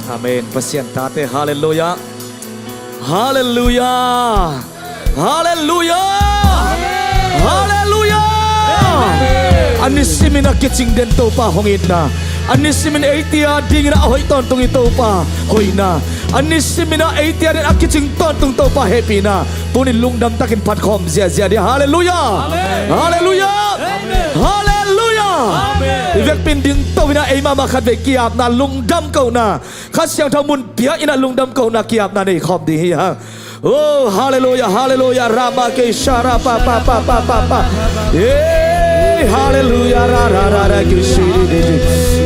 Amen. Pasyan tate. Hallelujah. Hallelujah. Hallelujah. Hallelujah. Anisimin na kitsing den to pa hongit na. Anisimin 80 ding na ahoy ton tung ito pa hoy na. Anisimin na 80 din akitsing ton tung to pa happy na. Punin lungdam takin patkom zia dia. Hallelujah. Hallelujah. Hallelujah. Việc pin điên tàu na ai mà khát về kiệp na lungdam cầu na. Khát xiang thao mun pia ina lungdam cầu na kiệp na này khom đi ha. Oh hallelujah hallelujah Rama ke shara pa pa pa pa pa pa. Hey hallelujah ra ra ra ra ke shiri de de.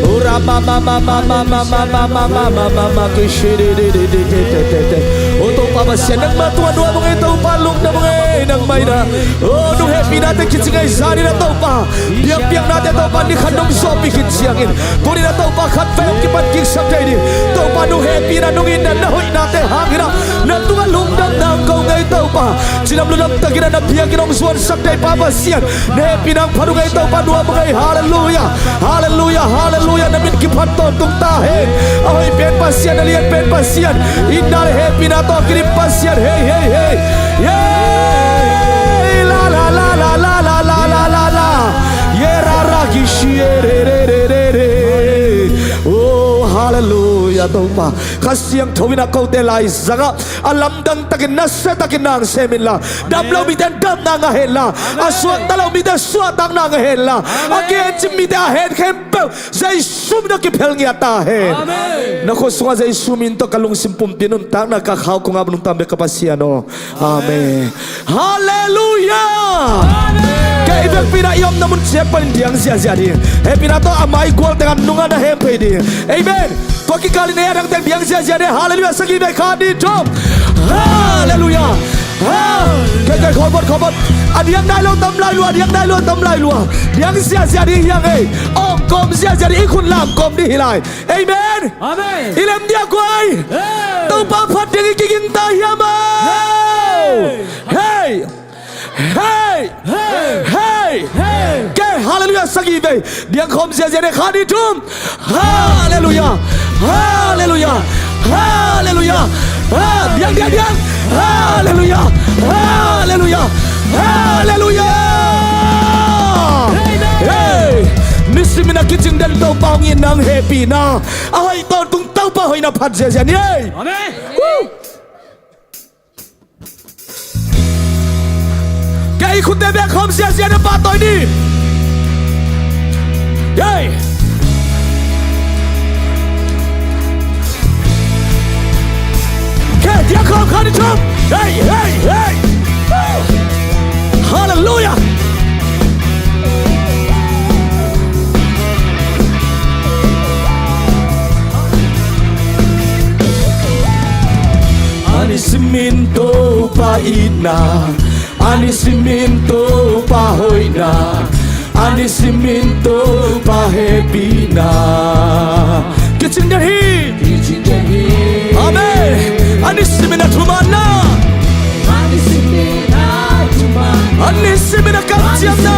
Oh Rama ma ma ma ma ma ma ma ma ma ma ma ma ke shiri de de de de de de. Oh to pa pasyan nang matuwa dua mga ito palong na mga nang may na. Oh nung happy natin kitsingay sari na to pa. Biang natin to pa ni kanong sopi kitsiyangin. Kunin na to pa katfayong kipat kiksam tayo di. To pa nung happy na nung inanahoy natin hangin na. Natumalong nang kau ngay to pa. Sinamlulam tagina na biang kinong suwan sakday papasyan. Na happy nang panungay to pa dua mga hallelujah. Hallelujah hallelujah namin kipat to tung tahe. Ahoy pen pasyan naliyan pen pasyan. Indar happy na to kinim pasyan. Hey hey hey. Yay la la la la la la la la la la. Yerara gishiere re re re re. Oh hallelujah to pa. Kasyang tawin ako telay zaga. Alam dang takin nasa takin nang semin la. Damlaw mitan dam nang ahela. Aswat talaw mitan swat ang nang ahela. Again chimita head kempo. Zay sum na kipel niya tahe. Amen. Nako sunga zay sumin to kalung simpum pinuntang nakakaw ko nga bunong tambe kapasiano. Amen. Hallelujah. Kaya ibang pinayom namun siya palindiang siya di. Pinato amay guwal dengan nunga na hempe di. Amen. Pagkikali na yan ang tembiyang siya di. Hallelujah. Sa gibay ka dito. Hallelujah. Kaya kobot. Adiang nailo tamlay luwa. Adiang nailo tamlay luwa. Diang siya di hiyang Ong kom siya di ikun lam kom di hilay. Amen. Amen. Ilam dia kuay. Tau papat yang ikiging tahiyama. Hey. Hey! Hey! Hey! Hey! Okay, hallelujah sagibe. Diang kom sia sia khaditum. Hallelujah. Hallelujah. Hallelujah. Diang. Hallelujah. Hallelujah. Hallelujah. Hey! Nisi mina kitching dan tau pangin nang happy na. Ahai ton tung tau pa hoy na phat sia sia ni. Amen. Kaya ikut dia biar kom sia-sia na patoy ni. Yay! Kaya dia kom kani tom. Hey, hey, hey. Hallelujah. Ani siminto paina. Ani siminto pahoy na. Ani siminto pahappy na. Kitchen dahi. Amen. Ani simina tumana. Ani simina kamtiana.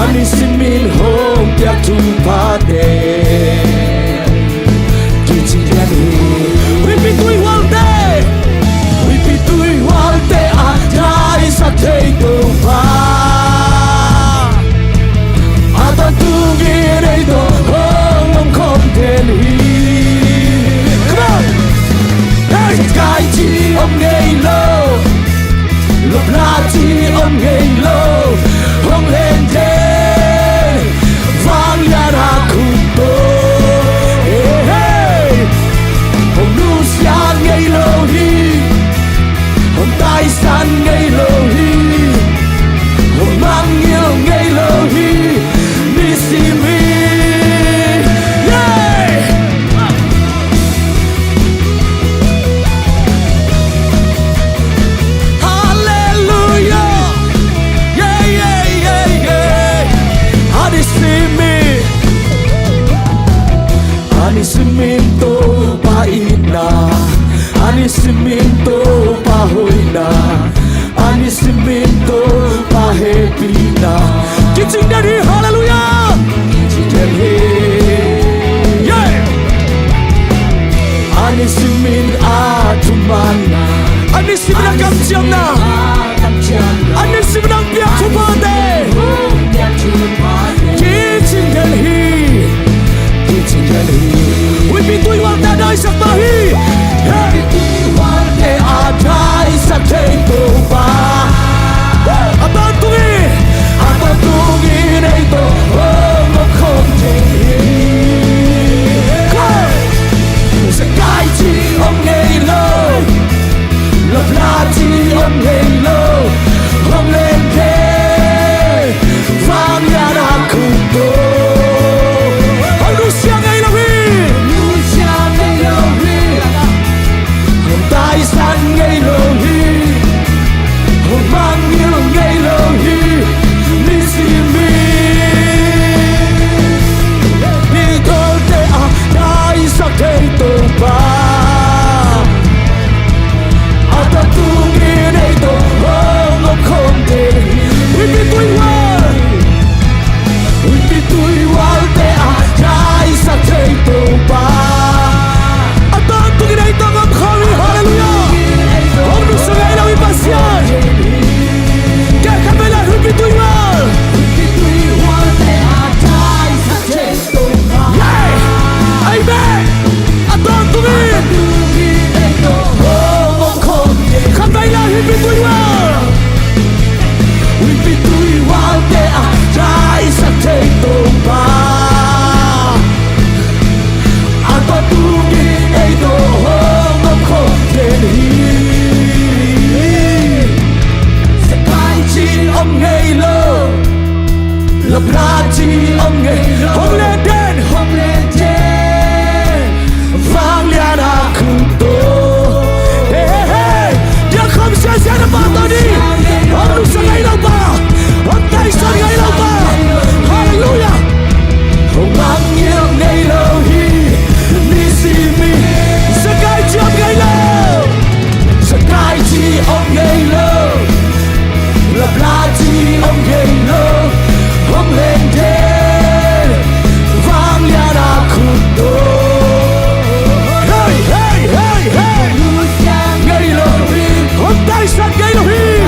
Ani simin home tiak tumpade. Kitchen dahi. Wipitui walde. Wipitui walde adai sa teito pa. Ata tungin ito hong konteni. Come on! Hey! Sky chi om ngay lo. Lopla chi om ngay lo. Hong lên trên. Vang yan hakuto. Hey hey! Hong nu siya ngay lo hi. Hồng tai san ngay lo hi. Hồng mang yêu ngay lo hi. Mi si mi. Yeah! Hallelujah. Yeah, yeah. Ani simenang kamciam na Ani simenang piak chupate Kitchen Delhi Kitchen Delhi We be doing what that I sak bahi Hey adai sak thei to ba Atan tungi nei to Ngọc không thể Sẽ cái chi ông ngây lâu Lập la chi ông ngây lâu Hôm lên thế Vang nhà đã cùng tô Ông đu xa ngây lâu hi Hôm tai san ngây lâu hi Hôm mang yêu ngây lâu hi Mi si mi Đi thôi te a Dai sak thei to ba Ata tungi nei to Ngọc không thể We be doing well We be doing well te a Dai sak thei to ba Ata tungi nei to Ngọc không hi Hallelujah Ông đu sa ngây lâu hi pasian Kaya kabila we be doing well Amen. Aton tungin. Ngọc không. Kamay lang we be doing well. We be doing well. Te a dai sa thei to ba. Aton tungin ei to Ngọc không thiên hi. Sẽ cái chi ông ngây lơ. Lập ra chi ông ngây lơ. Hong lên đen. Hong lên đen. Vang lian a khung to Hey hey hey Dia không sẽ nó ba to đi Ông lúc sang ngày đâu ba Ông tay sang ngày đâu ba Hallelujah Ông mang yêu ngày lâu hi Mi si mi Sẽ cái chi ông ngày lâu Sẽ cái chi ông ngày lâu Lập la chi ông ngày lâu Ông lên thế Vang lian a khung to Hôm tay sang gây lâu hi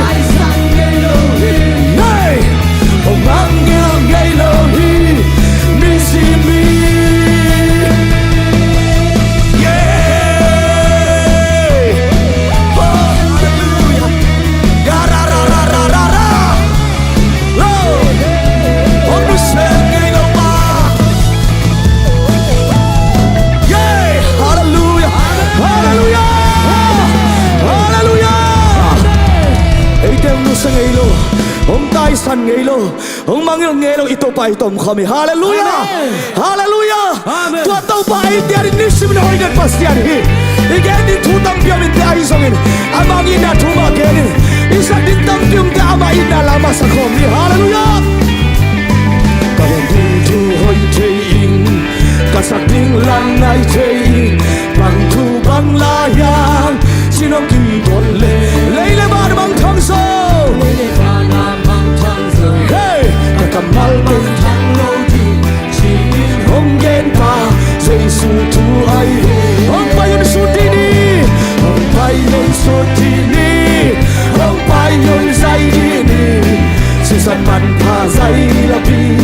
Này Ông mang yêu gây lâu hi Mi si mi Yeah Hallelujah Ga ra ra ra ra ra ra Ông nu sang gây lâu ba Yeah Hallelujah Hallelujah Ông nu sang ngay lo, ông tai san ngay lo, ông mang yêu ngay lo ito pa itom kami. Hallelujah, Hallelujah. Tua tau pa iti ari nisim na hoy na pastian hi. Igen din tutang piam iti ay songin, amang ina tuma kenin. Isa din tam piam te ama ina lama sa kami. Hallelujah. Kawan tu hoy tein, kasak ding lang ay tein, bang tu bang layang, sinong kibole, leile ba namang thangso. Hey, nakamal ng tanglodi, Hong gen pa, Jesu tu ay Hong payon sutini, Hong payon sutini, Hong payon zaidini, Sisan man pa zay lapi,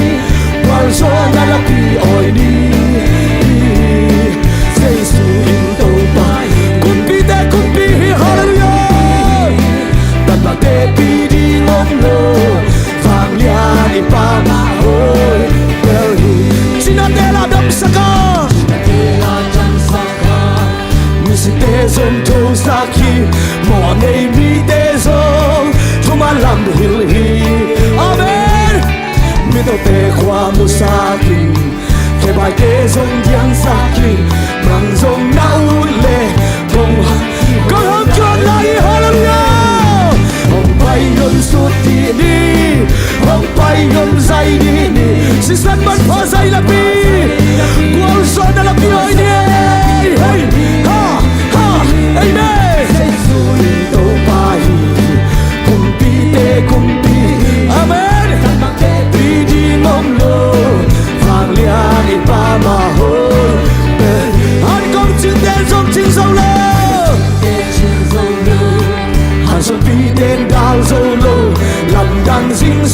Walso na lapi oy ni, Jesu into pa, Kunpite kunpihi, hallelujah, Tatate pidi ngomlo, Vang lian ipamahoy, Delhi, Sinatela dam saka, Sinatela dam saka, Misite zom to saki, Mo ngay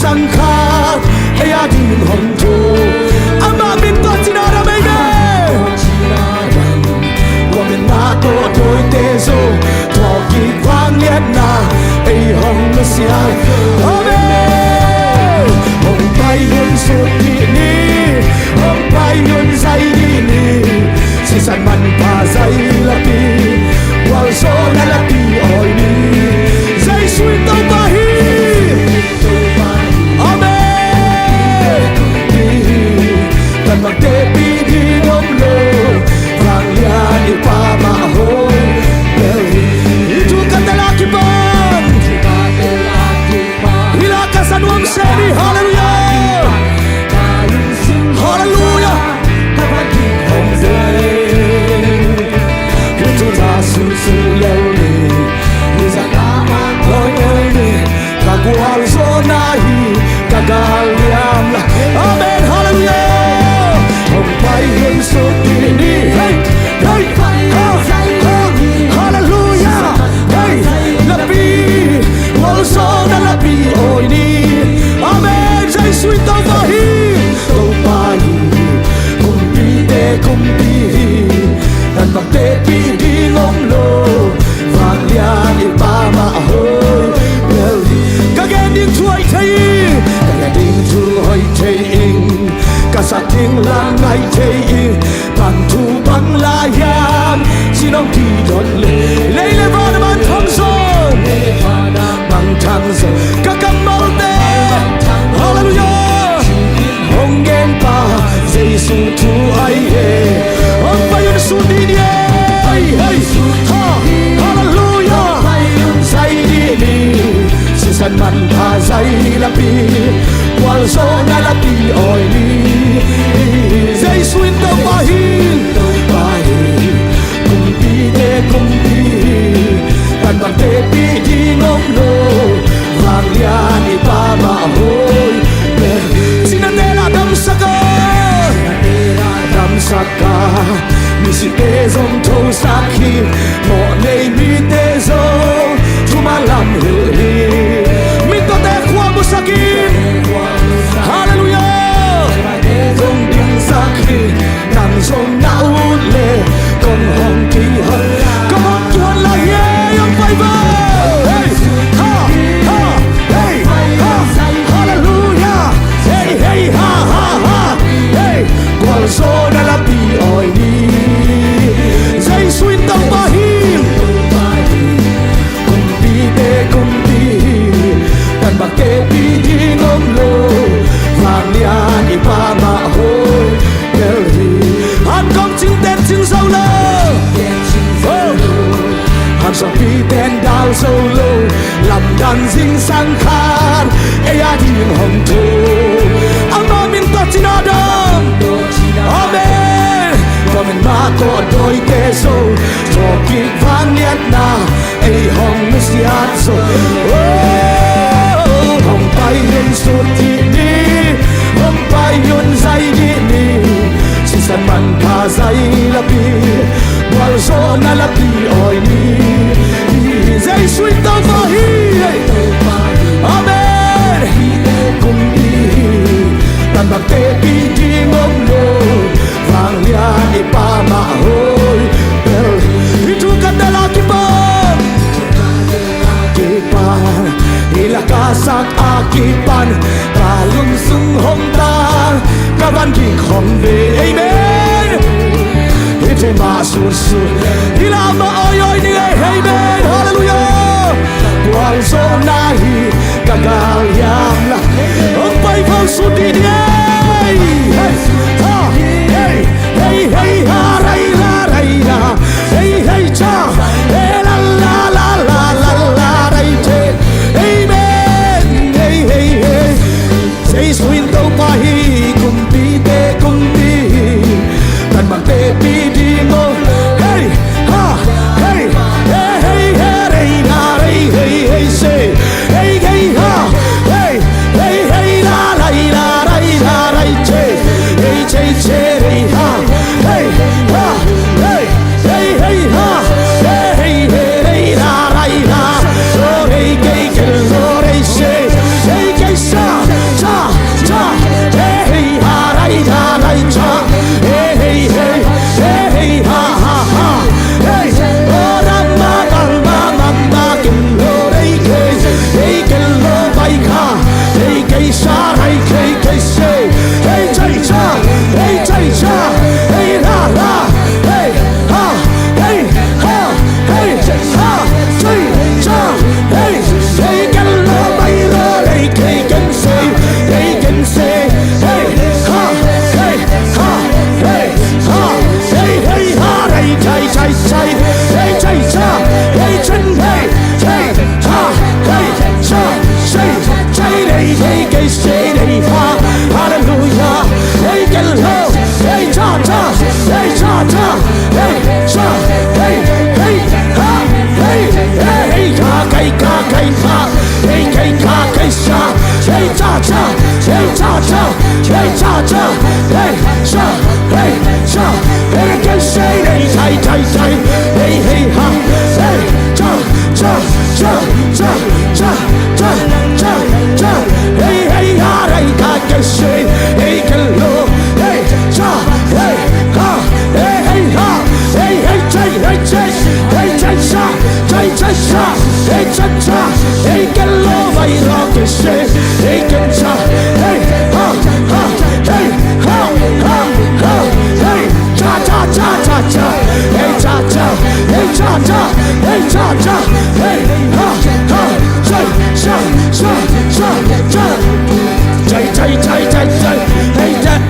sang khát ai à đi hồng thù ama min to china ra mấy đây wa min ma to đôi tê zo thọ kỳ vang liệt na ai hồng nó sia amen hồng bay luôn suốt đi ni hồng bay luôn dây đi ni si san man pa dây la pi wal so na la pi oi ni dây suy tao pa hi amen tan mag te pi di nom lo vang ya ni pa ma ho tu katalaki bang ila kasanwam seri hallelujah hallelujah hồng rơi tu ra su su lâu ni isa kama loi ni kagual zona hi kagaliam la amen hallelujah hồng bay hương su ti ni hey hey hallelujah hey lapi wal zona lapi oi ni amen jai sui tao ba hi tao ba hi kum pi tan bak te pi di ngom lo vang lia ni pa ma hoi bel ka gen ding thuai thei ka gen ding thu hoi thei ing ka sa ting lang ngai thei ing bang thu bang la yam sinong ti don le le va na man thong son bang thang so ka kam mau te hallelujah hong gen pa Giêsu thu ai he ông bay yun su đi đi hey hey ha hallelujah say đi đi si san man pa say la pi wal so na la pi oi ni Giêsu in tao pa hi kum pi tan bang te pi di ngom lo vang lia ni pa ma hoi sinatela dam saka saka mi si te zong thâu sakhi mo nei mi te zong chuma lam hi mi to te khwa mu sakin hallelujah zong ding sakhi nam zong na ut le con hong ki hon con hong ki hon la ye yong pai ba hey ha ha hey ha hallelujah hey hey ha ha ha hey qual so na la pi oi ni dây suy tao ba hi kum pi tan bak te pi di ngom lo vang lia ni pa ma hoi bel hi han kom ching ten ching sau lo han so pi ten dal so lo lam dan jing sang khan e ya di hong thu ama min to chinadam amen và mình ma có đôi tê so cho kịp vang liệt na ai hồng nó xiết so hồng bay lên suốt thì đi hồng bay luôn dây đi đi si san man pa dây la pi wal so na la pi oi ni dây suy tao ba hi amen cùng đi tan bak te pi di ngom lo vang lia ni pa ma hoi bel itu kadala kipan ila kasak akipan kalung sung hong ta kavan ki khom ve amen ite ma su su ila ma oi oi ni amen hallelujah wal so na hi kagal yam la ông bay phao su đi đi hey hey hey ha rai la hey hey cha hey la la la la la la rai che amen hey hey hey say swin tau pa hi kum pi tan bang te pi di mo hey ha hey can lo vai ro ke se hey can cha hey ha ha hey ha ha ha hey cha cha cha cha cha hey cha cha hey cha cha hey cha cha hey ha ha cha cha cha cha cha chạy chạy chạy chạy chạy hey chạy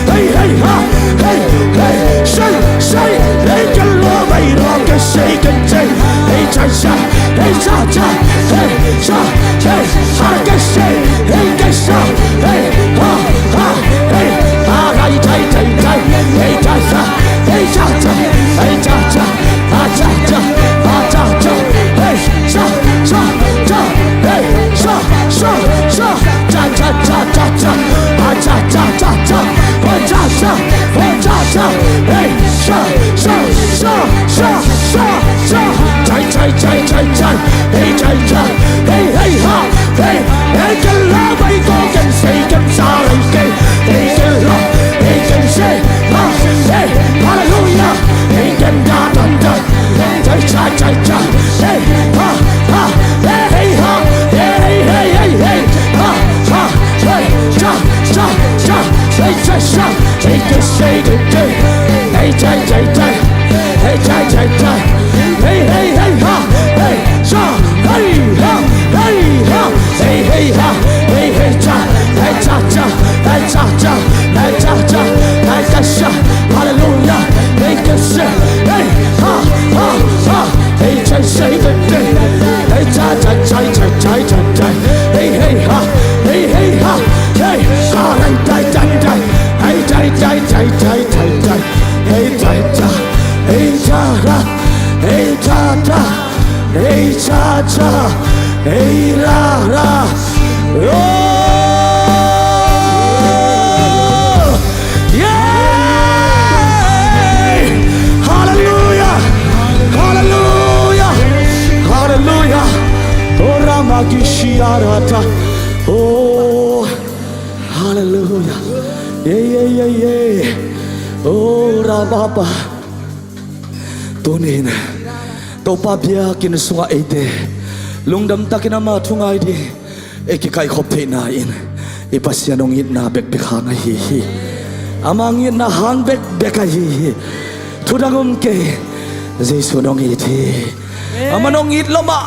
hey hey ha hey hey say say hey can lo vai ro ke say can say hey cha cha hey cha cha hey cha hey ha ke say hey ke sa hey ha ha hey ha hai chạy chạy chạy hey cha cha hey cha cha hey cha cha ha cha cha ha cha cha hey cha cha cha hey cha cha cha cha cha cha cha cha ha cha cha cha cha ha cha cha ha cha cha hey cha cha cha cha cha cha chạy chạy chạy chạy chạy hey chạy chạy hey hey ha hey hey can la bay go can say can sa lại cái hey can la hey can say ha hey hallelujah hey can da da da chạy chạy chạy chạy hey ha ha hey hey ha hey hey hey hey hey ha ha hey cha cha cha hey cha cha hey can say can say hey chạy chạy chạy hey chạy chạy chạy hey hey hey ha hey cha hey ha hey ha hey hey ha hey hey cha hey cha cha hey cha cha hey cha cha hey cha cha hallelujah hey can say hey ha ha ha hey cha say can say hey cha cha cha cha cha cha cha hey hey ha hey hey ha hey ha hey cha cha cha hey cha cha cha cha cha cha hey cha cha hey cha ra hey cha cha hey cha cha hey ra ra oh yeah hallelujah hallelujah hallelujah oh ramagishiarata oh hallelujah yeah yeah yeah yeah oh rababa tunin to pa bia kin sunga ite lungdam takina ma thungai di ekikai khop the na in ipasianong it na bek bek hanga hi hi amang it na hang bek bek hi thudangum ke jesu nong it hi amanong it lo ma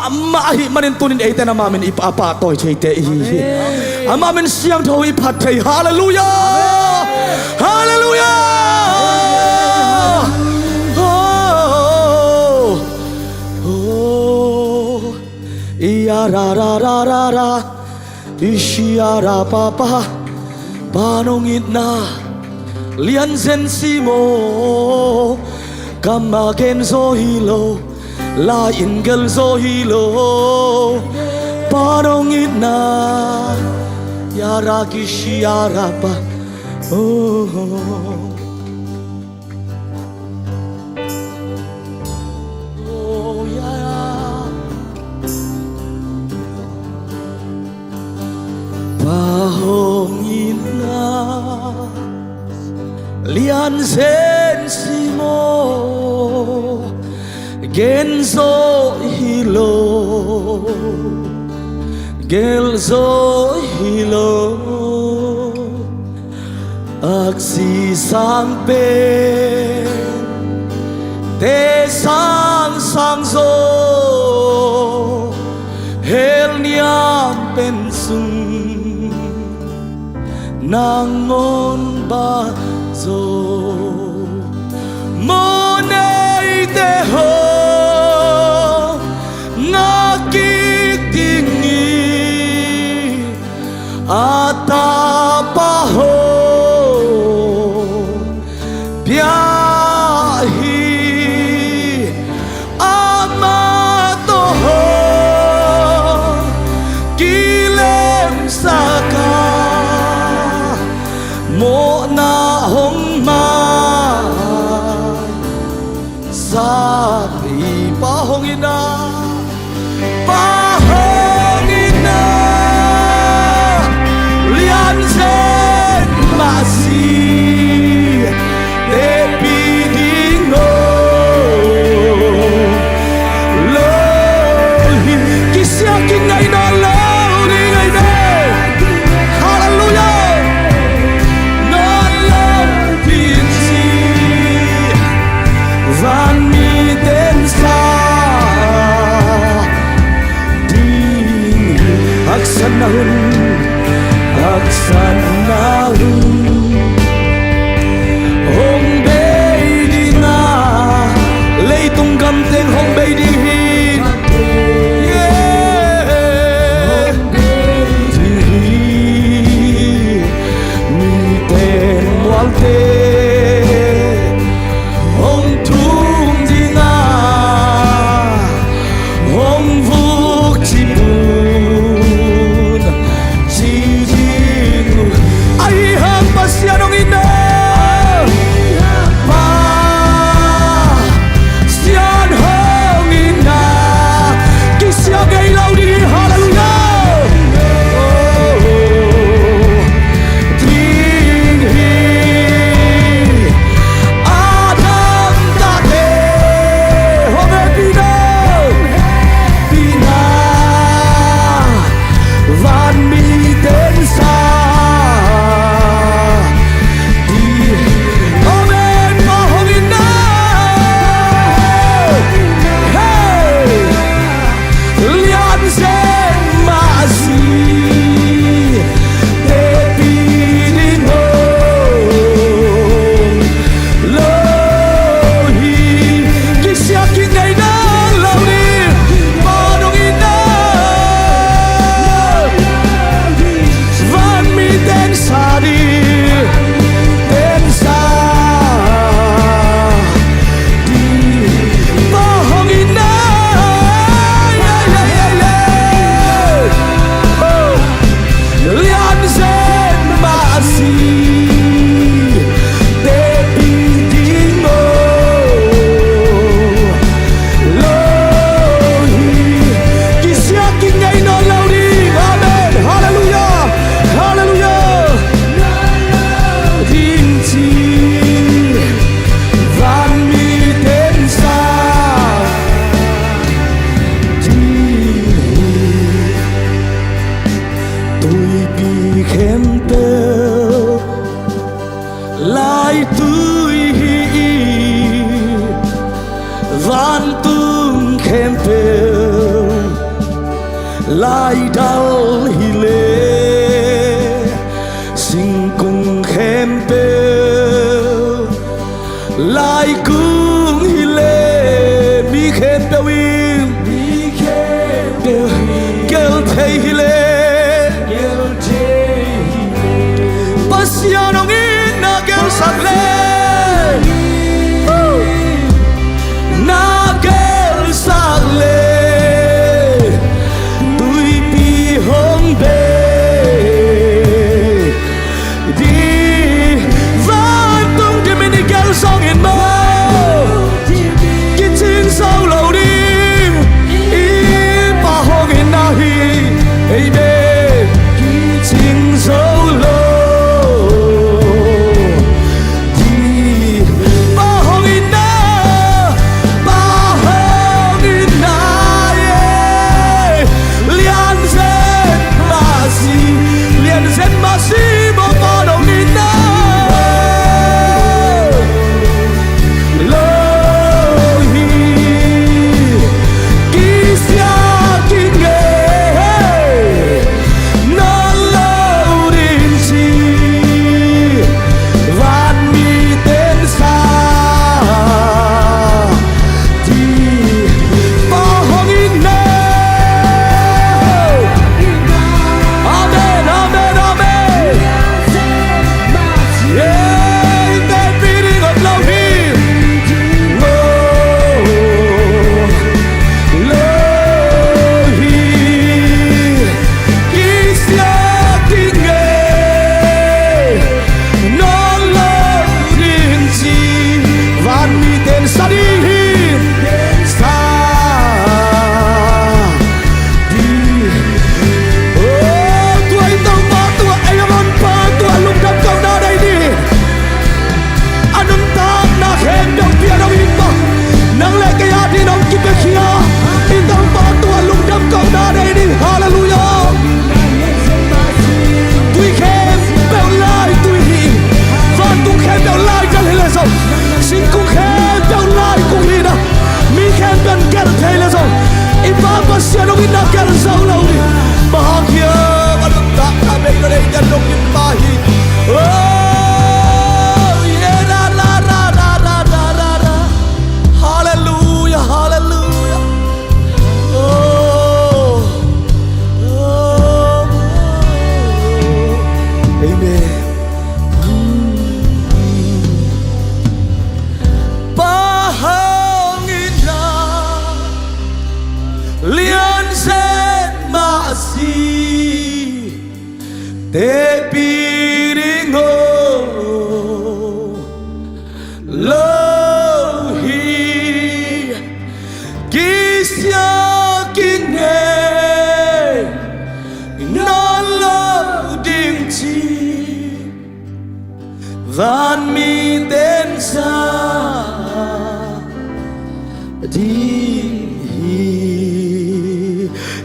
hi manin tunin ite na mamin ipapa toy cheite hi amamin siang tho iphat thei hallelujah hallelujah ya ra ra ra ra ra ishia ra pa pa panong itna lian zen simo kamagen zo hilo la ingel zo hilo panong itna ya ra kishia ra pa oh Pahongina lian sensimo genzo hilo gelzo hilo aksi sampe te sang sang zo hel niam pensung nangon ba zo monay te ho nakitingi atapa ho biyahi amato ho kilem saka mo na hong mai sa pahongina lian zen masi te pidingo van mi tên xa ding aksanahun hong bay đi na lấy tung gầm tên hong bay đi lại tươi van tung khem phêu lại đau hi lệ sinh cùng khem phêu lại cùng hi lệ mi khem phêu im kêu thầy hi lệ Pasiano na kêu sắc lệ na kêu sắc lệ tui pi ho te piringo lo hi kisya kinge non lo ding chi van mi den sa di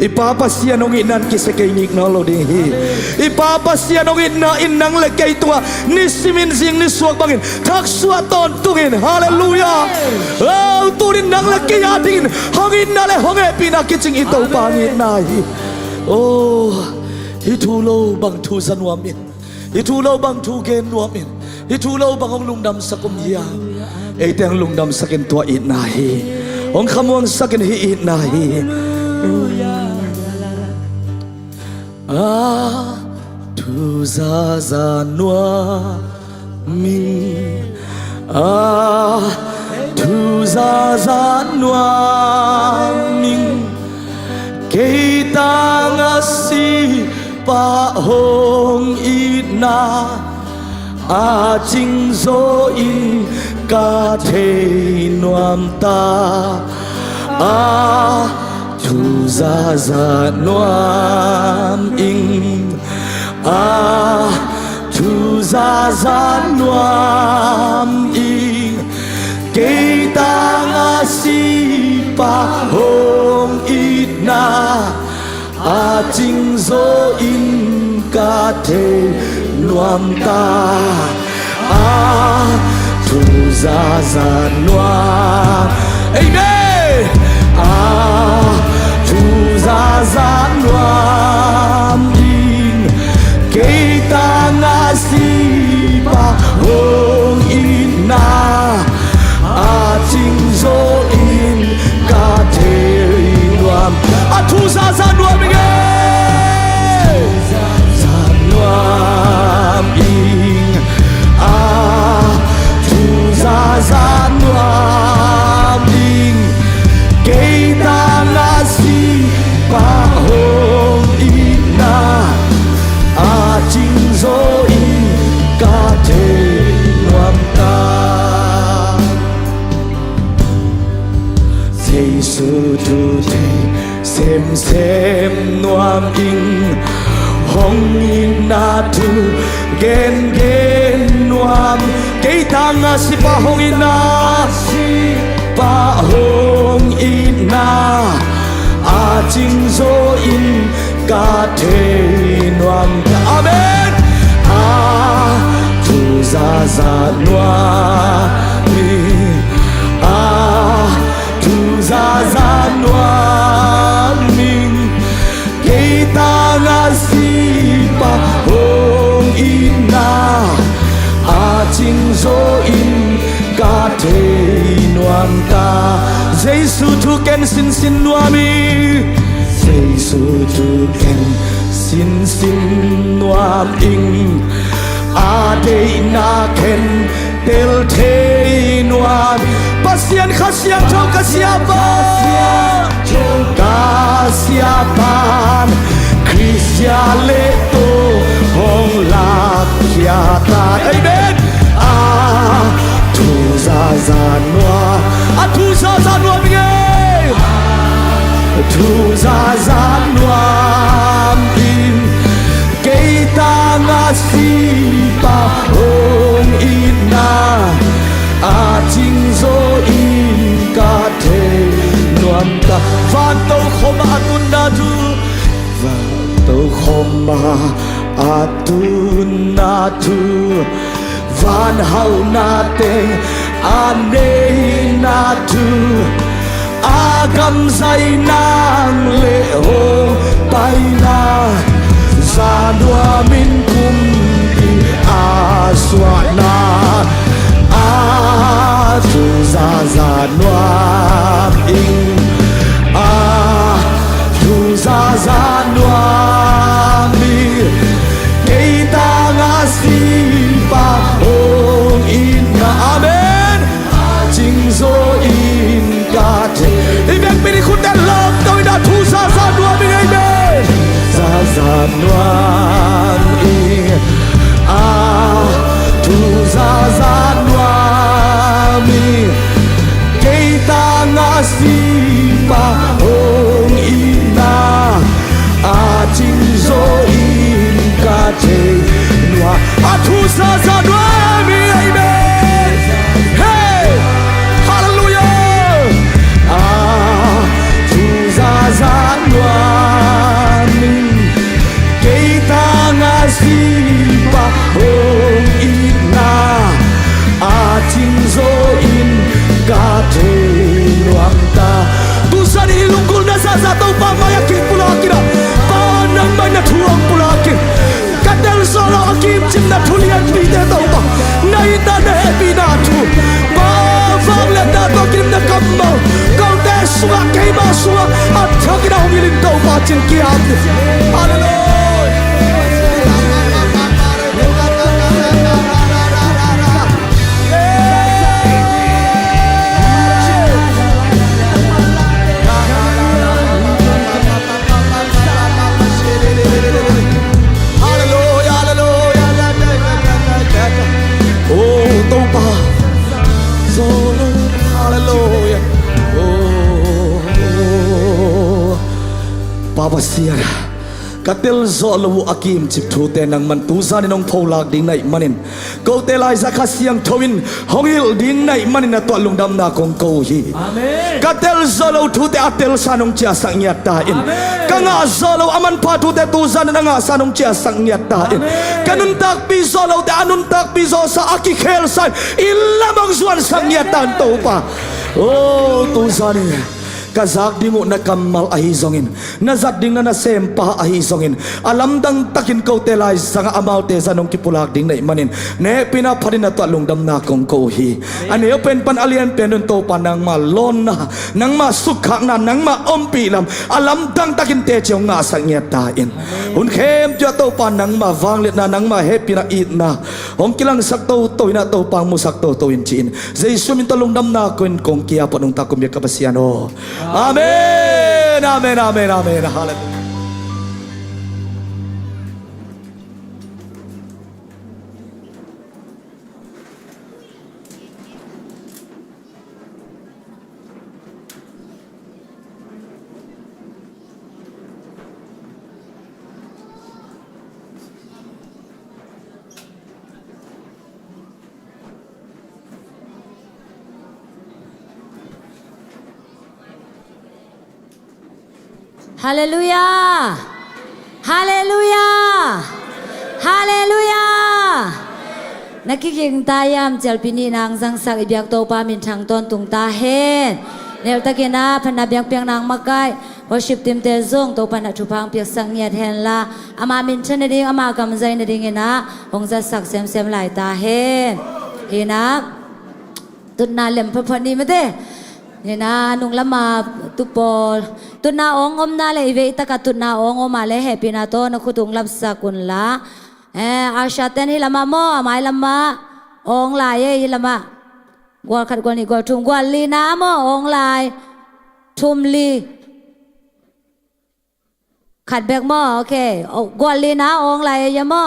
ipapasya nung inan kisa kay ngik na lo dihi ipapasya nung inang lagay tua nisimin sing niswag bangin takswa ton tungin hallelujah oh turin nang lagay atin hangin na le honge pinakitsing ito pangin nahi oh itulo bang tusan wamin itulo bang tugen wamin itulo bang ang lungdam sa kumya ito ang lungdam sa kintua inahi ang kamuang sa kinhi inahi tu za za noa ming tu za za noa ming kita ngasi pa hong ina ching zo in ka the nuam ta tu za za noam ing tu za za noam ing kita ngasi pa hong ina ching zo in ka the nuam ta tu za za noam amen tu za za noam in kita ngasi pa hong ina ching zo in ka the nuam tu za za noam in za noam in tu za za noam in kita ngasi pa hong ina ching zo in ka the nuam ta sei su tu te sem sem nuam in hong ina tu gen gen nuam kita ngasi pa hong ina pa hong ina ching zo in ka the nuam ta amen tu za za noa mi tu za za noa ming kita ngasi pa hong ina ching zo in ka the nuam ta Giêsu tu ken sin sin nuami Giêsu tu ken sin sin nuam ing de na ken tel te nuam pasian khasiam cho kasiapan Krisia leto hong lak kiata amen tu za za noa tu za za noa ming tu za za noa in kita ngasi pa hong ina ching zo in ka the nuam ta van to khoma atun na tu van to khoma atun na tu van hau na te ane na tu agam sai nang le ho pai na sa dua min kum di aswana tu za za noam ing tu za za noam mi kita ngasi pa hong ina amen ching zo in ka the ibek pini kun dan lom tôi đã tu za za noam ing amen za za noam ing panilungkul na sa tau pa mayakin pulakina panang mana tuang pulakin kadal solo akim cim na tulian bide tau pa naita na happy na tu ba vang le da to kim na kammo kau te suwa kai ma suwa athak na ngilin tau pa cin kiam hallelujah Papasiar katil zolo akim chip thute nang man tu sa ni nong pholak ding nai manin ko te lai za khasiang thowin hongil ding nai manin na to lungdam na kong ko hi amen katil zolo thute atel sanong cha sang nya ta in kanga zolo aman pha thute tu sa na nga sanong cha sang nya ta in kanun tak pi zolo da anun tak pi zo sa aki khel san ilamang zuan sang nya tan to pa oh tu sa ni kazak dingo na kamal ahizongin nazat ding na sempa ahizongin alam dang takin ko telay sanga amaute sa nong kipulag ding na imanin ne pinaparin na to lungdam na kong kohi ani open pan alian penun to panang malon na nang masukha na nang maompi lam alam dang takin te chong nga sang tain un khem jo to panang mawang let na nang ma happy na it na ong kilang sakto to na to pang musak to in chin Jesus min to lungdam na kun kong kia panong takum ya kapasiano Amen, amen, amen, amen. Hallelujah. Hallelujah! Hallelujah! Hallelujah! Nakiking tayam jalpini nang sang sak ibyak to pa min thang ton tung ta hen nel takena phana byak pyang nang makai worship team te zong to pa na thupang pyak sang nyat hen la ama min chen ding ama kam zai na ding ena hongza sak sem sem lai ta hen hina tut na lem phani mate Nina nung lama tupol tuna ong om na le ive ita ka tuna ong om ale happy na to na kutung lapsa kun la ashaten hi lama mo mai lama ong lai ye lama gol khat gol ni gol tum gol li na mo ong lai tum li khat bek mo okay gol li na ong lai ye mo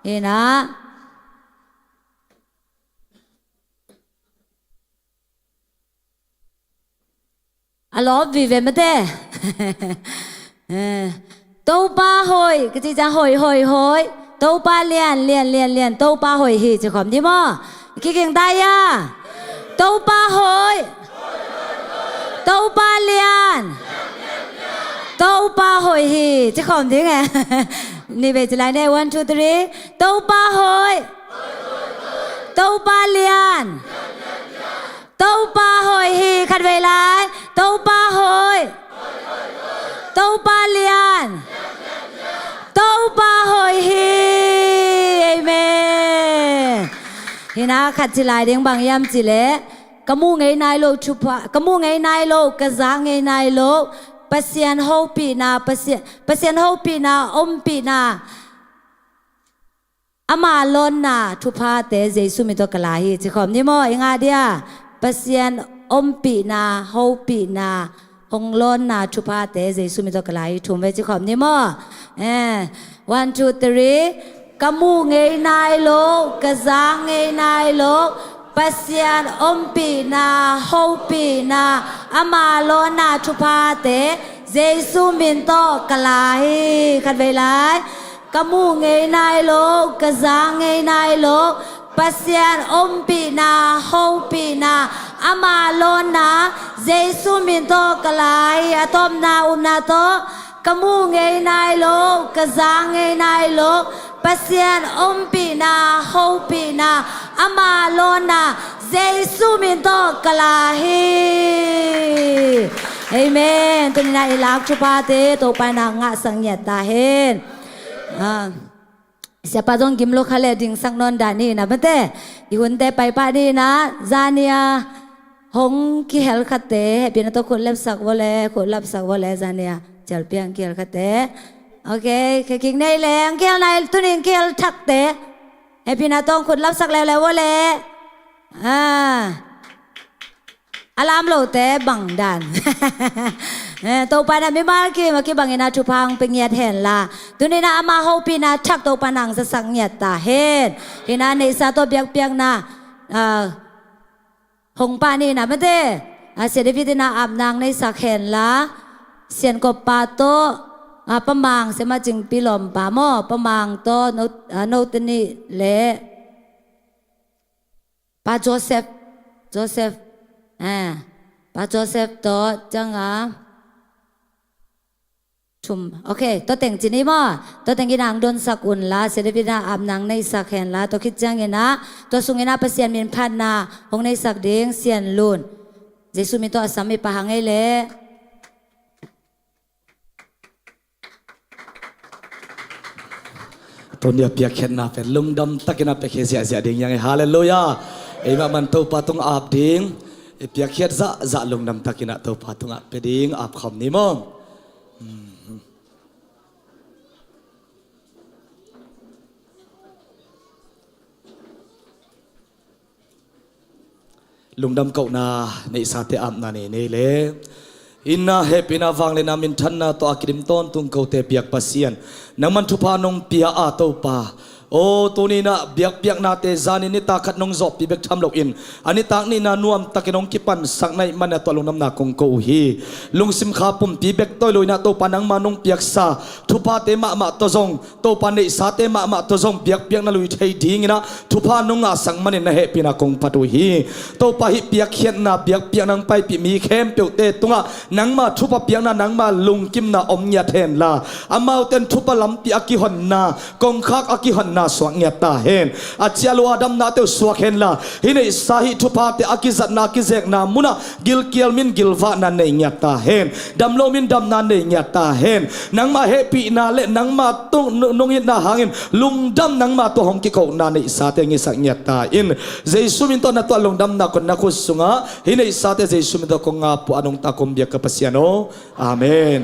ina alo vì về mất thế tâu ba hồi cái gì chẳng hồi tâu ba liền tâu ba hồi thì chỉ còn đi mà cái kinh tay à tâu ba hồi tâu ba liền tâu ba hồi thì chỉ còn đi nghe đi về chỉ lại đây 1 2 3 tâu ba hồi tâu ba liền tâu ba hồi hi khát về lại tâu ba hồi tâu ba liền tâu ba hồi hi amen hi na khát chỉ lại đến bằng yam chỉ lẽ kamu ngày nay lo chupa kamu ngày nay lo kaza ngày nay lo pasien ho pi na pasien ho pi na om pi na ama lon na chupa te Jesu mi to kalahi chỉ khom ni mo inga dia pasien om pi na ho pi na hong lon na chupa te Jesu mi to kalai thum ve chi khom ni mo 1 2 3 kamu ngei nai lo kaza ngei nai lo pasien om pi na ho pi na ama lon na chupa te Jesu min to kalai khat ve lai kamu ngei nai lo kaza ngei nai lo pasien om pi na ho pi na ama lon na Jesu min to kalai atom na na to kamu ngei nai lo kaza ngei nai lo pasien om pi na ho pi na ama lon na Jesu min to kalai เอเมนตุนินาอิลักชุพาเตโตปานางะสังเยตาเฮนsiapa dong gimlo khale ding sang non dani na bate ihunte pai pa ni na zania hong ki hel khate pina to khulap sak wole zania chal piang kel khate okay ke king nei leng kel nai tunin kel thak te he pina tong khulap sak le wole alam lo te bang danโตปานาไม่มากี่มากี่บางเงินาชุพังเป็นเงียดเห็นละตัวนี้นะอามาฮูปีนาชักโตปานังจะสังเงียดตาเห็นที่นั่นในซาโตเปียกนะหงปานี่นะไม่ได้เสียดพิธีนาอาบนางในสักเห็นละเสียนกบปาโตประมังเสมาจึงปีหลอมปาหม้อประมังโตโนตนี่เละปาโจเซฟปาโจเซฟโตจังชุมโอเคตัวแต่งจีนี่มั้งตัวแต่งกินางโดนสักุลละเสด็จพิณาอาบนางในสักแห่งละตัวคิดจังเงินนะตัวสุงเงินนะเปเซียนมีนพันนาหงในสักเด้งเซียนลุนเจสุมีตัวสามีปะหังไงเล่ตัวเนี่ยเปียกเข็นนาเป็นลุงดำตะกินนาเป็นเขียดิ่งยังไงฮาเลลูยาเอ็มมันตัวปาตุงอาบดิ่งเปียกเขียดจะลุงดำตะกินนาตัวปาตุงอาบเป็นดิ่งอาบคำนี้มั้งลุงดำเก่านาในสาเตอับนานี่เล่อินนาเฮปินาฟังเลนามินทันนาตัวอักดิมต้นตุงเก่าเตเปียกปัสเซียนนังมันทุพานงเปียอาโตปาโอ้ตัวนี้นะเบียกนาเตจานินิตาขัดนงจบปีเบกทำหลอกอินอันนี้ตากนี่นานวมตะกินงกิปันสักในมันตัวลุงน้ำหนักคงกูฮีลุงซิมขาปุ่มปีเบกตัวลุยนาตัวปานังมานงเปียกซาทุพาเตมาตัวจงตัวปานในสาเตมาตัวจงเปียกนาลุยเทดิ้งนะทุพานงอาสังมันนะเฮปินาคงปัตุฮีตัวปาหิเปียกเขียนนาเปียกนังไปปีมีเข้มเปียวเตตุงะนังมาทุพเปียกนานังมาลุงกิมนาอมยาเทนลาอามาเต็นทุพลำปีอากิหันนากงคักอากิหันนาสวงเงียตาเห็นอาเจียลูอาดัมนาเตสวกเห็นละฮินัยสาหิทุพาเตอากิจัดนากิเจกนามุนะกิลเกียลมินกิลวานันเนเงียตาเห็นดัมโลมินดัมนันเนเงียตาเห็นนังมาเฮปีนาเลนังมาตุงนงยินนาหางอินลุงดัมนังมาตัวหงกิโกนาเนสาเตงิสักเงียตาอินเจสุมินตัวนัตัวลุงดัมนาคนนักขุดสุงะฮินัยสาเตเจสุมินตัวคงอาปุอันงตาคมเบียกกับเสียโนอาเมน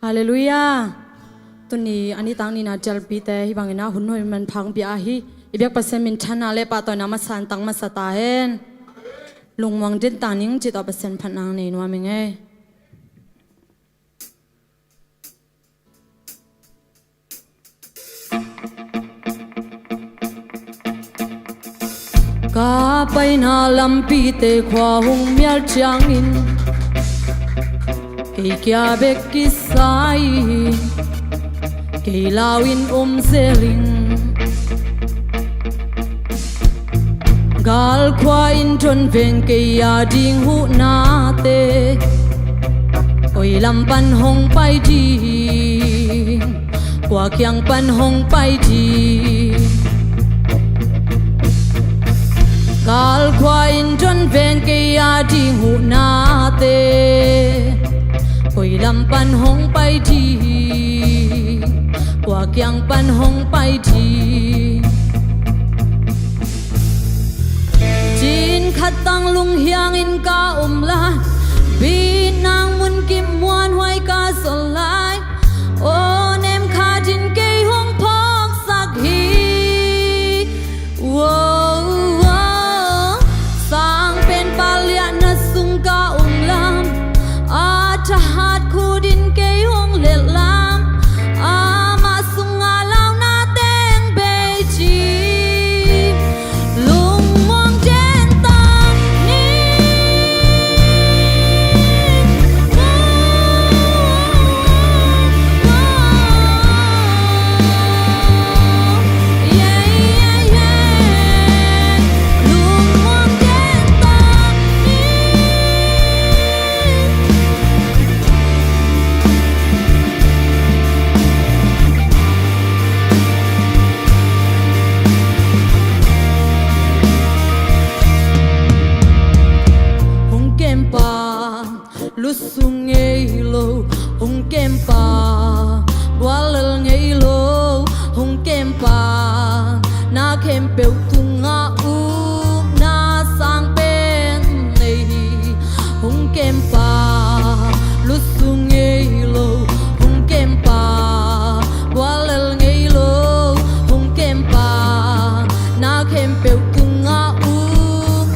ฮาเลลูยาตุนี้อันนี้ตั้งนี่นะจัลปีแต่ฮิบังเงินะหุ่นหอยมันพังปีอาฮีอีเบียกปัสเซมินชันนาเลปาตอยนามาสันตังมาสตาเฮนลุงวังเดินตานิ่งจิตเอาปัสเซนพันนางในนัวมิงเอกาไปนาลำปีเตขวาหงเมียลจางอินKaya bekisai Kay lawin seling Gal kwa intron ven kaya ding hu nate Oy lampan hong pai ding Kwa kyang pan hong pai ding Gal kwa intron ven kaya ding hu nate Ôi làm pan hong bay đi Qua kyang pan hong bay đi Jin khát tăng lung hiang in ca la Bi nang mun kim muan hoài ca sol lai Ô nem kha jin cây hong phok sak hi Sang pen palia na sung ca lam Chahat khudin kay hong let lam ama sunga lao na teng bei chi lung mong jen tang ni lu su ngây lô hùng kem pa qua lơ ngây lô hùng kem pa na kem bèo tung ngã u na sang bên này hùng kem pa lu su ngây lô hùng kem pa qua lơ ngây lô hùng kem pa na kem bèo tung ngã u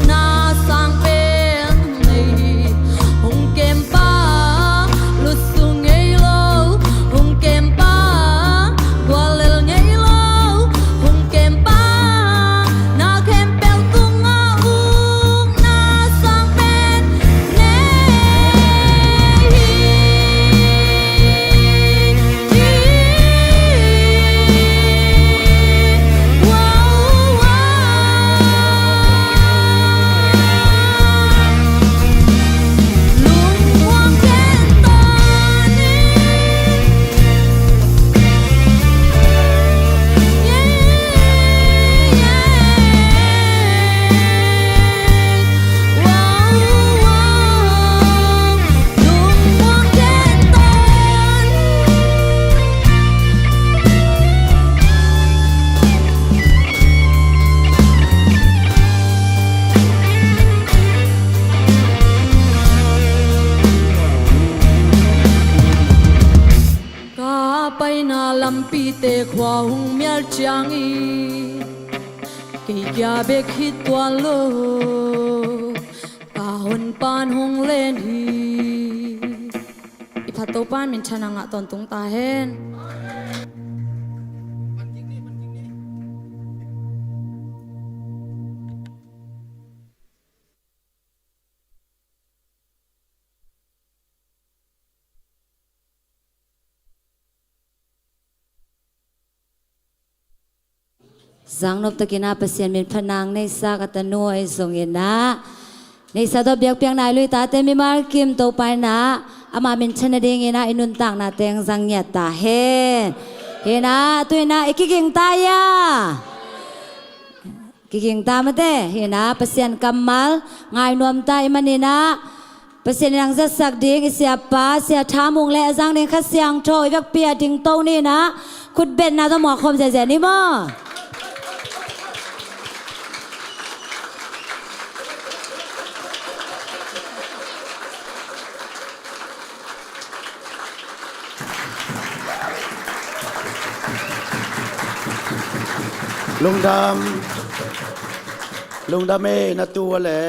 na sang bên này hùng kem pa lu su ngây lô hùng kem pa qua lơ ngây lô hùng kem pa na kem bèo tung ngã u na sang bên bay na lam pi te khwa hung mial chang i ke kya be khit twa lo ka hon pan hung len hi i phat to pan min chana nga ton tung ta hen Giang nộp tắc na pasien min phanang nei sa katanu ai songin na nei sa do biak piang nai lui ta te mi mar kim to pai na ama min chana ding ina inun tang na teng zang nya ta hen he na tu na ikiging ta ya kiging ta mate he na pasien kamal ngai nuam ta imanina pasien nang za sak ding sia pa sia thamung le zang ding kha siang tho ibak pia ding to ni na khut ben na to mo khom je je ni moลุงดำเอ้นะตัวแหละ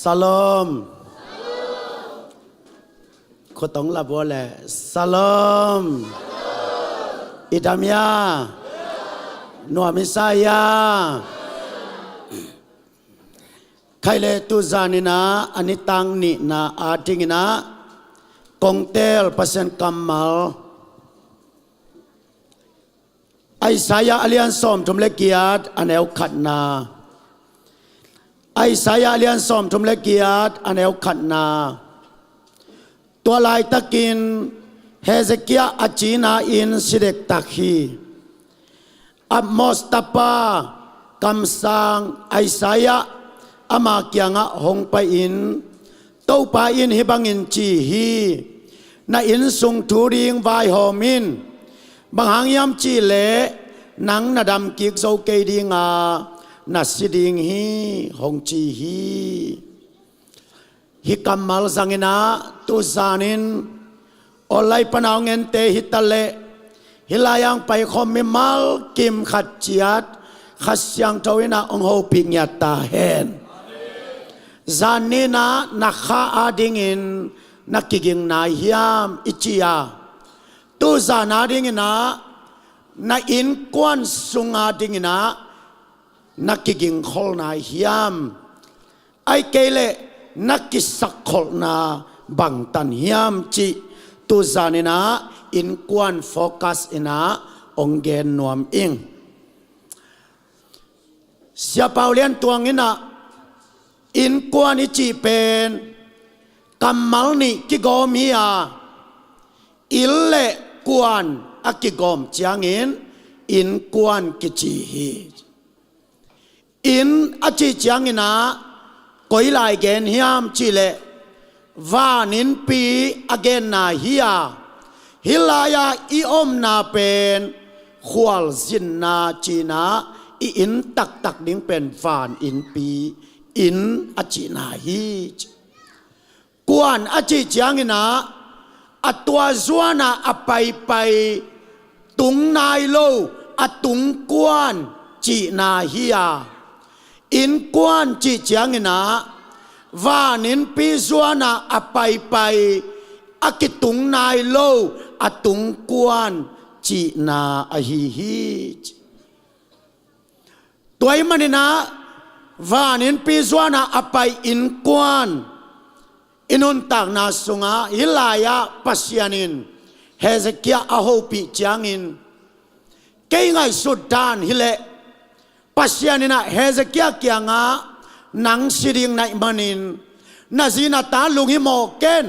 สลามคนต้องรับว่าแหละสลามอิดามยานัวมิสายาใครเลยตุจานินะอันนี้ตังนี่นะอาทิงนะกงเตลpasien kamal ay saya alian som tum lekiat anel khatna ay saya alian som tum lekiat anel khatnaตัวลายตะกินเฮเซเกียอาจีนาอินสิเดกตักฮีอับมอสตาปาคำสั่งไอสายะอามาเกียงะหงไปอินเต้าปาอินฮิบังอินจีฮีนาอินสุงทูริงไวหอมินบางหางยามจีเลนังนาดำกิกโซเกดิงานาสิดิงฮีหงจีฮีฮิกัมมัลสังอินาตุซานินอลไลปนาวเงินเตฮิตะเลฮิลายังไปคอมมิมัลกิมขัดเจียดขัดยังทวินาองโฮปิญญาตาเฮนซานินานักข้าอาดิงินนักกิงนายยามอิจิยาตุซานาดิงินานาอินกวนสุงาดิงินานักกิงขอลนายยามไอเกเลนักกิสักขอลนาบังตันยามจิตุซานินาอินกวนโฟกัสอินาองเกนนวมอิงเสียเปาเลียนตัวงินะอินกวนอิจิเป็นกัมมัลนิกิโกมีอาอิลเลกวนอากิโกมจางอินกวนกิจิฮี อินอจิจยังนะก้อยลายเกนฮิมจิเลวานินปีอเกนนาฮิยาฮิลายาอีอมนาเป็นขวลจินนาจีนาอินตักตักดิ้งเป็นฟานอินปีอินอจินาฮิกวนอจิจยังนะอัตัวจวนาอไปไปตุงนายโลอตุงกวนจีนาฮิยาอินกวนจีจยังนะวานินปีจวนาอไปไปอากิตุงนายโลอตุงกวนจีนาอหิฮิตัวมันนี่นะวานินปีจวนาอไปอินกวนอินุนตักนาสุงาฮิลายาปัสยานินเฮเซกียอาโฮปิจางินเกยไงสุดดานฮิเลปัสยานินะเฮเซกียเกียงาหนังสิริงในมันินนาซีนาตาลุงฮิโมเกน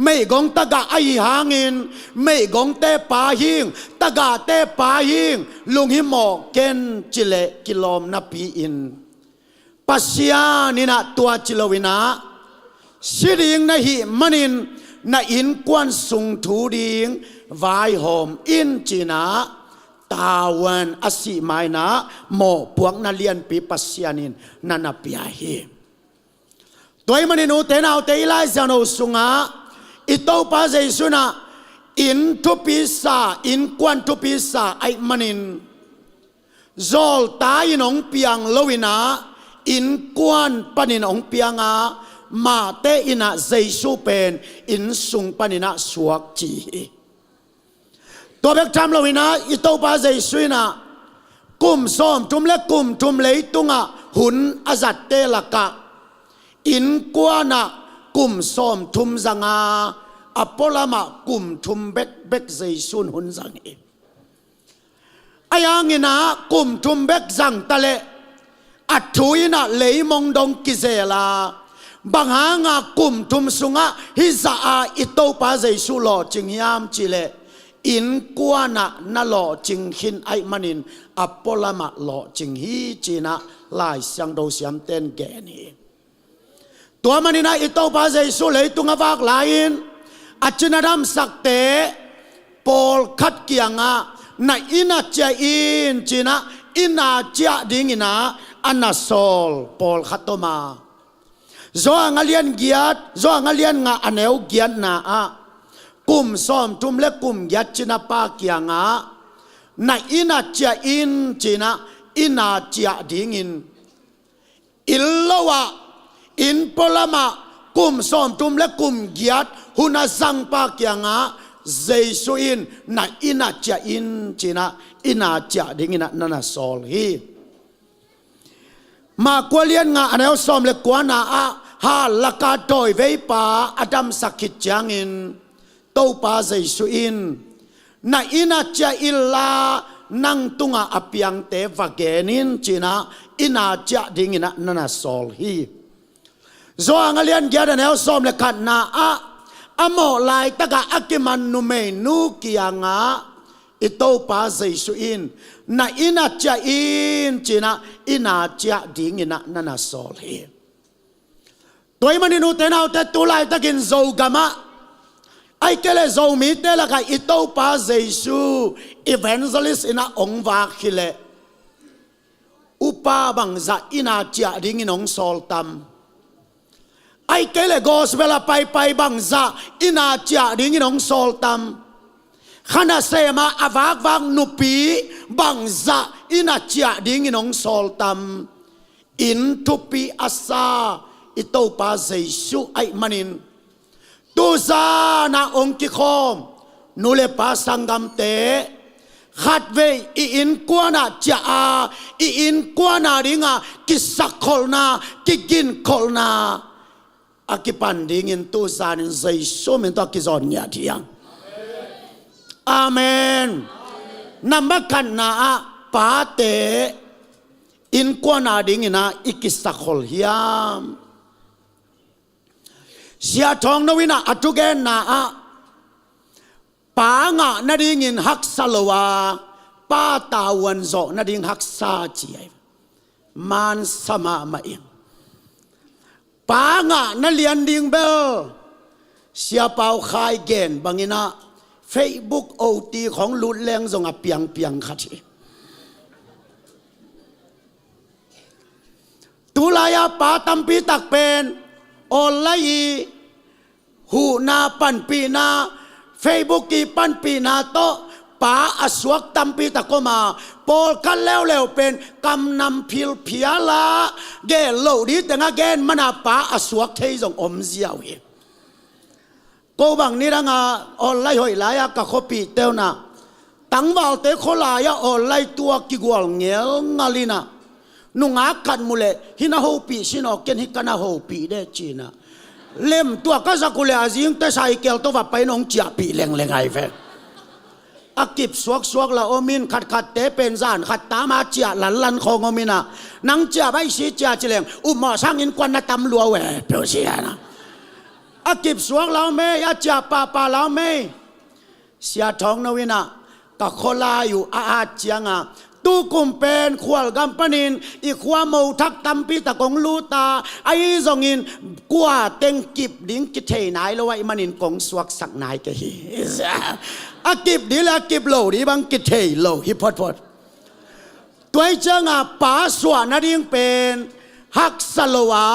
ไม่กงตะกะไอหางินไม่กงเตปาหิงตะกะเตปาหิงลุงฮิโมเกนจิเลกิลอมนาปีอินปัสยานินะตัวจิลวินาสิริงนะฮิมันินนะอินกวนสุงทูดิงวายหอมอินจีนาตาวันอสิไมนะโมพวกนาเลียนปีปัสยานินนันปีอาฮีตัวมันนินูเตนเอาเตไลซานอสุงาอิโตปาเจสุนาอินทุปิสาอินกวนทุปิสาไอมันินจอลตายนองเปียงลวินาอินกวนปนินองเปียงามาเตอินะเจสุเป็นอินสุงปนินะสวกจีตัวเบกทำเราวินะอิโตปาเจสุนะกุมซ้อมทุมเล็กกุมทุมเลยตุงะหุนอาจัดเตละกะอินกวานะกุมซ้อมทุมจังอาอปอลามะกุมทุมเบกเจสุนหุนจังเออายังนะกุมทุมเบกจังตะเลอัดถุยนะเลยมองดงกิเซลาบางหางากุมทุมสุงะฮิซาอาอิโตปาเจสุโลจิงยามจิเลอินกวานะนั่นหล่อจิงหินไอมันินอปอลามะหล่อจิงฮีจีนะลายเสียงโดเสียมเต้นแกนี่ตัวมันนี่นะอิโตปาเจสุเลยตุงวากลายินอัจฉริยะสักเตปอลขัดเกียงะนะอินาเจอินจีนะอินาเจดิงินะอันนาโซลปอลขัดตมาโงาเลียนเกียรโงาเลียนงาอันเอวเกียรนาอะกุมซ้อมทุมเล็กกุมยัดจินาปาเกียงะนาอินาเจอินจินะอินาเจดิงินอิลลวะอินปลามะกุมซ้อมทุมเล็กกุมยัดหุนาสังปาเกียงะเจสุอินนาอินาเจอินจินะอินาเจดิงินะนันโซลฮีมากวเลียนงาอันเอลซ้อมเล็กกว่านาอะฮาลักาโดยเวปาอดัมสักขิดจังอินโตปาเจสุอินนาอินาเจอิลลานังตุงอาเปียงเตวเกนินจีนะอินาเจดิงินะนันโซลฮีโซงเลียนเกียร์อันเอลซ้อมเล็กขันนาอะอโมลายตะกะอักิมันนุเมนูกิยังะอิโตปาเจสุอินนาอินาเจอินจีนะอินาเจดิงินะนันโซลฮีตัวมันนี่นูเตนเอาแต่ตุลายตะกินโซกามะไอเกลโซมีเตละกะอิโตปาเจสุอีเวนเจลิสอินะองวาคิเลอุปาบังซาอินาเจดิงินองโซลตัมไอเกลโกสเวลาไปบังซาอินาเจดิงินองโซลตัมขณะเสมาอวากวังนุปีบังซาอินาเจดิงินองโซลตัมอินทุปีอาซาอิโตปาเจสุไอมันินตูซานาองกิคอมนูเลปาสังกัมเตขัดเวอินกวานาจ้าอินกวานาริงากิสักคอลนากิกินคอลนาอากิปันดิงินตูซานินเจสุมินตอกิจอนยาที่ยังอาเมนนัมบักันนาปาเตอินกวานาดิงินาอิกิสักคอลฮิยามเสียทองนวินาอัตุเกนนาอะปางะนาดิงินฮักซาลวาป้าตาวันโซนาดิงฮักซาจีไอ man sama ma ing pa nga na lian ding bel sia pau khai gen bangina Facebook OT ของลุดแรงจงเปียงขัดตุลายาปาตัมปีตักเป็นออนไลน์หูนาปันปีนาเฟซบุ๊กกีปันปีนาโตป้าอสวกตัมปีตะก็มาโปลกันแล้วเป็นกำนำพิลเพียลาเกลโลดีแต่งาเกนมันอาป้าอสวกเทยงอมเสียวเฮก็บางนี้นะงาออนไลน์หอยลายกับข้อปีเต้านะตั้งว่าเตะคนลายออนไลน์ตัวกิกวลเงี้ยงาลีนะนุ่งอาคันมุเลหินาหูปีสินอเกนฮิกันนาหูปีเดจีนะเล่มตัวก็สักุเลอาจิงแต่ใส่เกลตัวว่าไปน้องจ่าปีแรงไงเฟอากิบสวกละโอมินขัดเตเป็นจานขัดตามาจ่าลันของโอมินะนังจ่าใบสีจ่าเจริญอุมาช่างอินควันนาตำลัวเวเปล่าเสียนะอากิบสวกเราเมยจ่าป่าเราเมยเสียท้องนวินะก็โคลาอยู่อาเจียงอ่ะตูกุมเป็นขวลกัมปนินอีขวามูทักตัมปีตะกงลูตาไอ้จงอินกว่าเต็งกิบดิ้งกิเทนายแล้วไอ้มันอินกงสวกสักนายก็ฮีอากิบดีละกิบโลดีบังกิเทโลฮิพอดตัวเจ้าป้าสวนนาดิ้งเป็นฮักสโลวา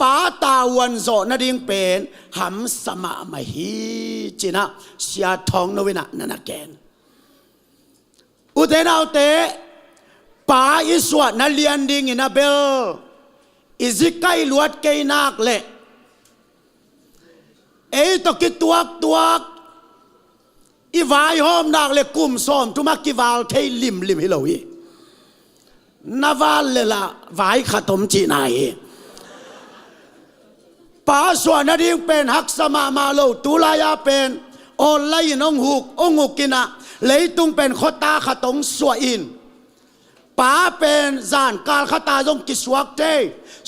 ป้าตาวันโซนาดิ้งเป็นหำสมามาฮีจินะเสียทองนวินะนันแกนอุเทนเอาเตป้าอิสวดนัเลียนดิ่งอินาเบลอิซิกายลวดเกยนักเละตอกิตัวอีวายหอมนักเละกุมซ้อมทุมักกิวาลเทลิมฮิโลวีนาวาลเลละวายขตมจีนายป้าสวนนัดิ่งเป็นฮักสมามาโลตุลายาเป็นออนไลน์องหุกกินะเลยตุงเป็นขตาขตงสวอินป้าเป็นจานการขตาจงกิสวกเท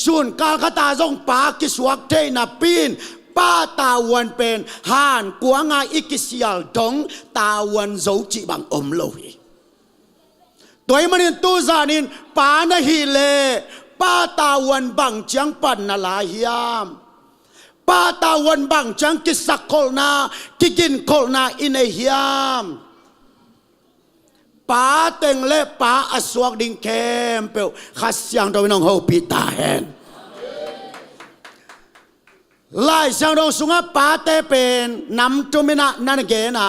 ส่วนการขตาจงป้ากิสวกเทนับปีนป้าตาวันเป็นหานกวงาอิกิเซียลดงตาวันโจจิบังอมโลหิตัวมันตูจานินป้านะฮิเลป้าตาวันบังจังปันนาลาฮิยามป้าตาวันบังจังกิสักโคลนากิกินโคลนาอินเอฮิยามป้าเต็งเล่ป้าอสวกดิ่งเข้มเปลขัดเสียงตัวน้องเขาปีตาแหนไล่เสียงเราสุงาป้าเตเป็นนำจุมินะนันเกนา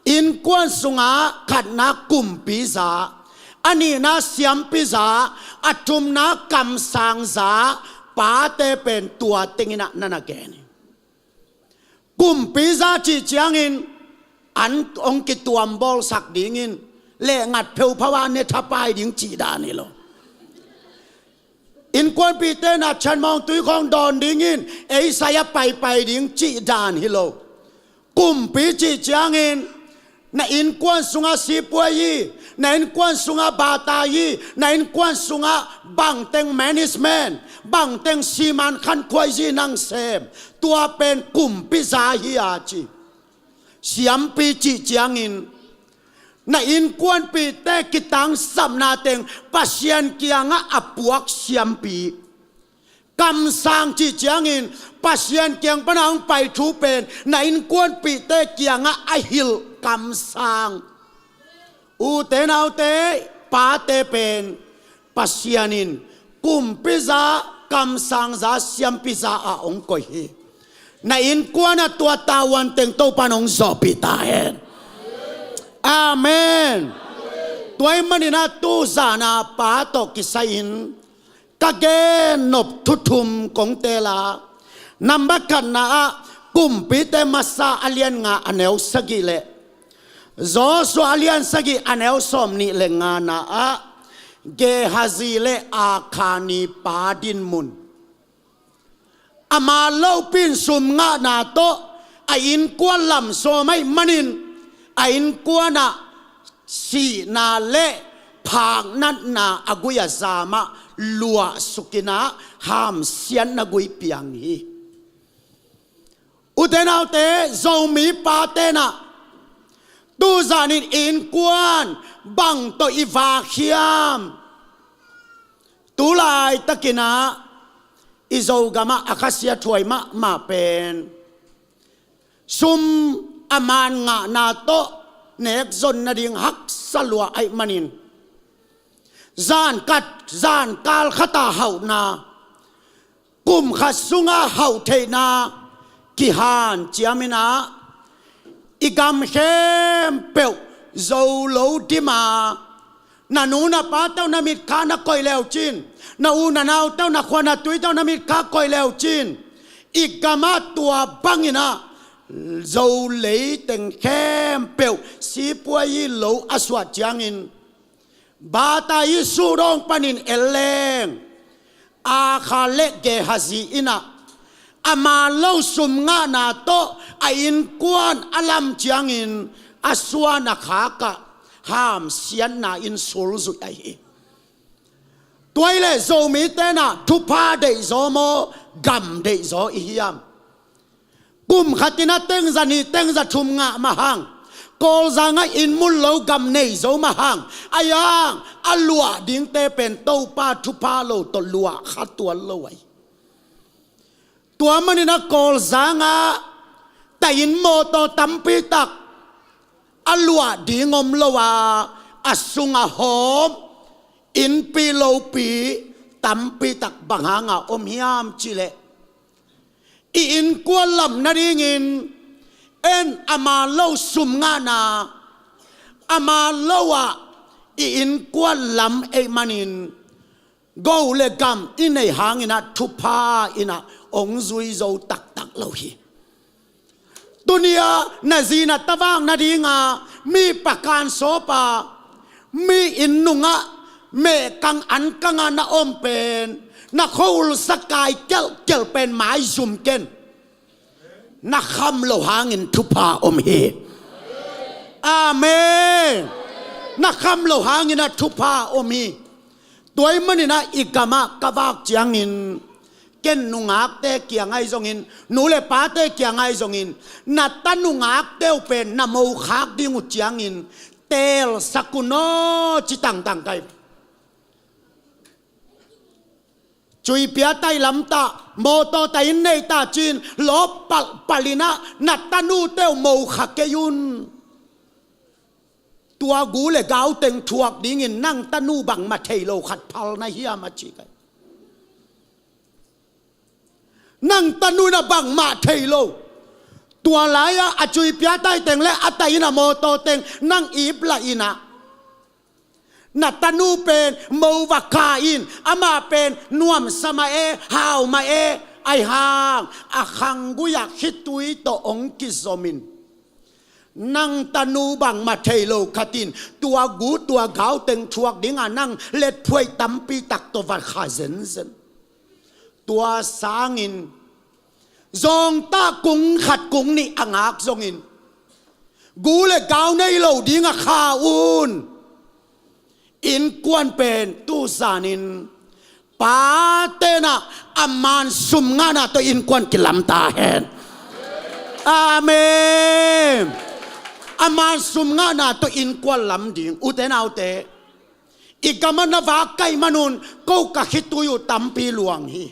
อินกวนสุงาขัดนักกุมปีศาอันนี้นะเสียมปีศาอัจุมนักกำสังสาป้าเตเป็นตัวติงนะนันเกนกุมปีศาจีเจียงอินอันองกิตัวมบอลสักดิ่งอินเล่งัดเพลพวานเนทับไปดิ่งจีดานี่หรออินกวนปีเตนัดฉันมองตุยของดอนดิ่งอินสายไปดิ่งจีดานฮิโลกุมปีจีจางอินในอินกวนสุงาสีปวยยีในอินกวนสุงาบาตายีในอินกวนสุงาบังเต็งแมนิสแมนบังเต็งซีมันขันควายจีนังเซมตัวเป็นกุมปีซาฮิอาจีเสียมปีจีจางอินในอินกวนปีเตกิตังสัมนาเตงปัสยันเกียงอับปวกเสียมปีกำสังจีจางอินปัสยันเกียงปนังไปทูเป็นในอินกวนปีเตเกียงไอฮิลกำสังอูเตนเอาเตปาเตเป็นปัสยันินกุมปิซากำสังซาเสียมปิซาอาองกอยฮีในอินกวนตัวตาวันเตงโตปนองซอปิตาเฮนอาเมนตัวมันนี่นะตูซานาปาตกิสัยนกะเกนบทุทุมกงเตลานำบักันนากุมปิเตมาซาอเลียนงาอเนลสกิเลโจสอเลียนสกิอเนลสมนิเลงานาเกฮาซิเลอาคานีปาดินมุนอามาเล่าปินสุมงานาโตอินกวนลำโซไม่มันินอินกวนสีนาเลพางนัดนาอกุยาซามะลัวสุกินาหามเสียนนกุยเปียงฮีอุเทนเอาเตโจมีปาเตนะตูจานินอินกวนบังโตอีวาเขียม ตุลายตะกินะอิโซกามะอาคาเซียถวยมาเป็นซุมอามานงะนาโตเนกซนนาดิงฮักสลัวไอมันินจานกัดจานกาลขตาเฮานากุมขัดสุงาเฮาเทนากิฮานเจียมินาอีกำเข้มเปียวโซโลดิมานานูนาป้าเต้านามิดขานักก่อยแล้วจีนนาอูนานาวเต้านักขวานาตุยเต้านามิดขาก่อยแล้วจีนอีกามาตัวบังอินะโซเลตึงเข้มเปียวสีปวยโลอสวดจางอินบาตายิสูรองปันินเอเลงอาคาเลเกฮัซีอินะอามาเล่าสุมงานาโตอินกวนอลัมจางอินอสวานาขากะห้ามเสียนนาอินสูลสุดไอตัวเล่โซมิเตนะทุพาเดโซโมกัมเดโซอิฮิยามกุมขัตินะเต็งจันีเต็งจัทุมงะมาหังกอลจางอินมุลโลกัมเนโซมาหังอายังอัลลัวดิ้งเตเป็นเต้าป้าทุพาโลตลัวขัดตัวลอยตัวมันนี่นะกอลจางะแต่อินโมโตตัมปีตักอัลลัวดิ้งอมลวาอสุงะหอมอินปีโลปีตัมปีตักบังหางะอมฮิยามจิเลอินกวนลำนาดิงินเอ็นอามาเล่าสุมงานาอามาเล่าวะอินกวนลำเอมันินกูเลกัมอินในหางอินะทุพาอินะองซุยโซตักตักเล่าฮีตุนียนาจีนัตว่างนาดีงามีประการโซปามีอินนุงะเมกังอันกังานาอมเป็นนักโฮลสกายเกลเป็นหมายซุ่มเกนนักคำโลหางินทุพาอมเฮอาเมนนักคำโลหางินทุพาอมเฮตัวมันนี่นะอีกามะกบากจียงินเกนนุงักเตเกียงไอซงินนูเลป้าเตเกียงไอซงินนัดตันนุงักเตวเป็นนโมขักดิงุจียงินเตลสกุโนจิตังตังไกจุยเปียไตลำตาโมโตไตในตาจีนลบปาลินะนัตตานูเตวโมขักเกยุนตัวกูเลกาวเต็งถวกดิ้งินนั่งตานูบังมาเทโลขัดพลนาเฮียมาจีกันนั่งตานูนะบังมาเทโลตัวหลายอะจุยเปียไตเต็งและอัตอินะโมโตเต็งนั่งอีบละอินะนัตตานูเป็นโมวกาอินอามาเป็นนวมสมาเอฮาวมาเอไอฮางอาคังกุอยากคิดตุยโตองกิโซมินนั่งตานูบังมาเทโลคาตินตัวกูตัวเขาเต็งชวกดิ้งนั่งเล็ดพวยตัมปีตักตัววัดขาเซนเซนตัวสางินจงตากุงขัดกุงนี่อ่างอักจงอินกูเลยเกาในโลดิ้งข้าอุนอินกวนเป็นตูสานินปาเตนะอามันสุมงานาตัวอินกวนกิลำตาเห็นอาเมนอามันสุมงานาตัวอินกวนลำดิ่งอุเตนาอุเตอีกมันนวาไกมนุนกูกะฮิตุอยู่ตัมปีหลวงฮี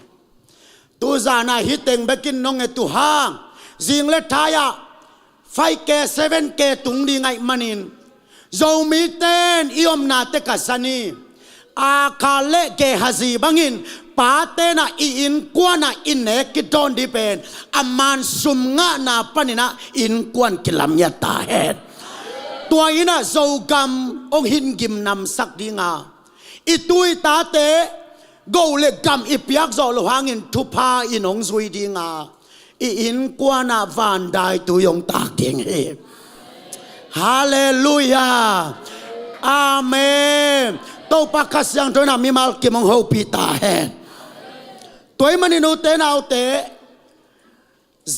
ตูซานาฮิเต็งเบกินนงเอตุฮางจิงเลทายาไฟเกเซเว่นเกตุงดีไงมันินโซมิเตนอิอมนาเตกัสนีอาคาเลเกฮัซีบังอินปาเตนะอินกวนอินเนกิดอนดิเป็นอามันสุมงะนาปนินะอินกวนกิลามยาตาเฮดตัวอินะโซกัมองหินกิมนำสักดีงาอิตุยตาเตโกเลกัมอิปยักโซโลหางินทุพาอินองซุยดีงาอินกวนวันได้ตุยองตากเทียงเฮฮาเลลูยาอาเมนตัวปักขัดยังตัวนั้นมีมาลกิมงฮูปีตาเฮตัวมันนี่นูเตนเอาเต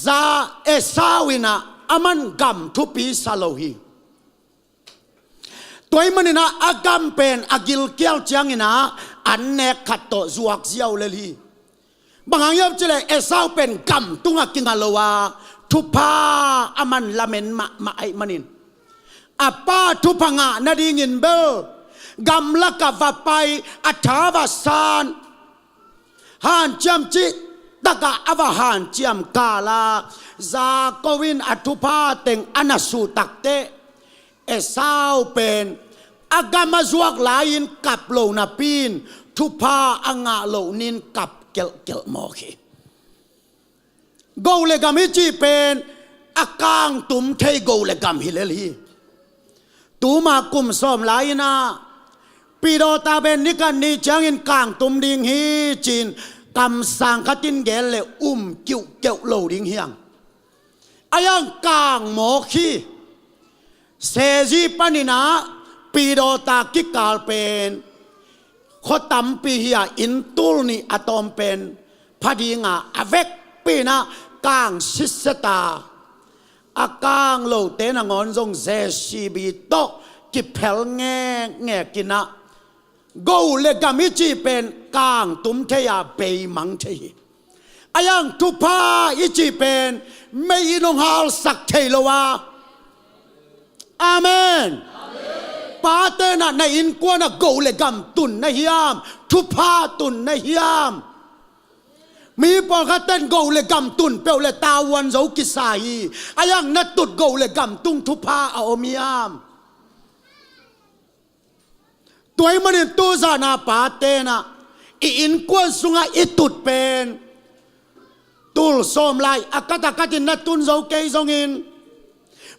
ซาเอซาวินะอามันกัมทุปีซาโลฮีตัวมันนี่นะอากัมเป็นอากิลเกียวจังนะอันเนกขัดโตจวกเจียวเลยลีบางอย่างจะเลยเอซาเป็นกัมตุงกิงฮัลโลวาทุพาอามันละเมนมาไอมันินอาป้าทุพังะนาดีงินเบล กำลักกับว่าไปอัฐาวสานหานจำจิตะกะอวหานจำกาลาจากวินอัตุภาเต็งอนาสุตักเตเอสาวเป็นอากามาจวกลายินกับโลนาปีนทุพาอังาโลนินกับเกลมอคีโกเลกามิจีเป็นอากางตุมเทโกเลกามฮิเลลีตูมากุมสอมลายนาปีโดตาเป็นนิกันนี่จังอินกางตุมดิงฮีจีนกำสังคตินเกลเลกิ้วเกลโลดิงเฮียงอายังกางหมอคีเซจีปานินาปีโดตากิกาลเป็นขตัมปีเฮียอินตุลนี่อะตอมเป็นพดีงาอเวกปีนากางชิสตาอากางโลเตนงอนจงเซชีบีโตกิเพลแงกินะกูเลกามิจีเป็นกางตุมเทียเปยมังเทียอายังทุพาอิจีเป็นไม่ยินงฮาลสักเทโลวาอาเมนปาเตนะในอินกวนะกูเลกามตุนในฮิยามทุพาตุนในฮิยามมีปอคัตเต้นกูเลกำตุนเปลวเลตาวันโจกิสาฮีอายังนัดตุดกูเลกำตุงทุพาอาอมิยามตัวมันตัวซานาปาเตนะอินกวนสุงาอิตุดเป็นตุลสมไลอากาตากาตินนัดตุนโจเกยจงอิน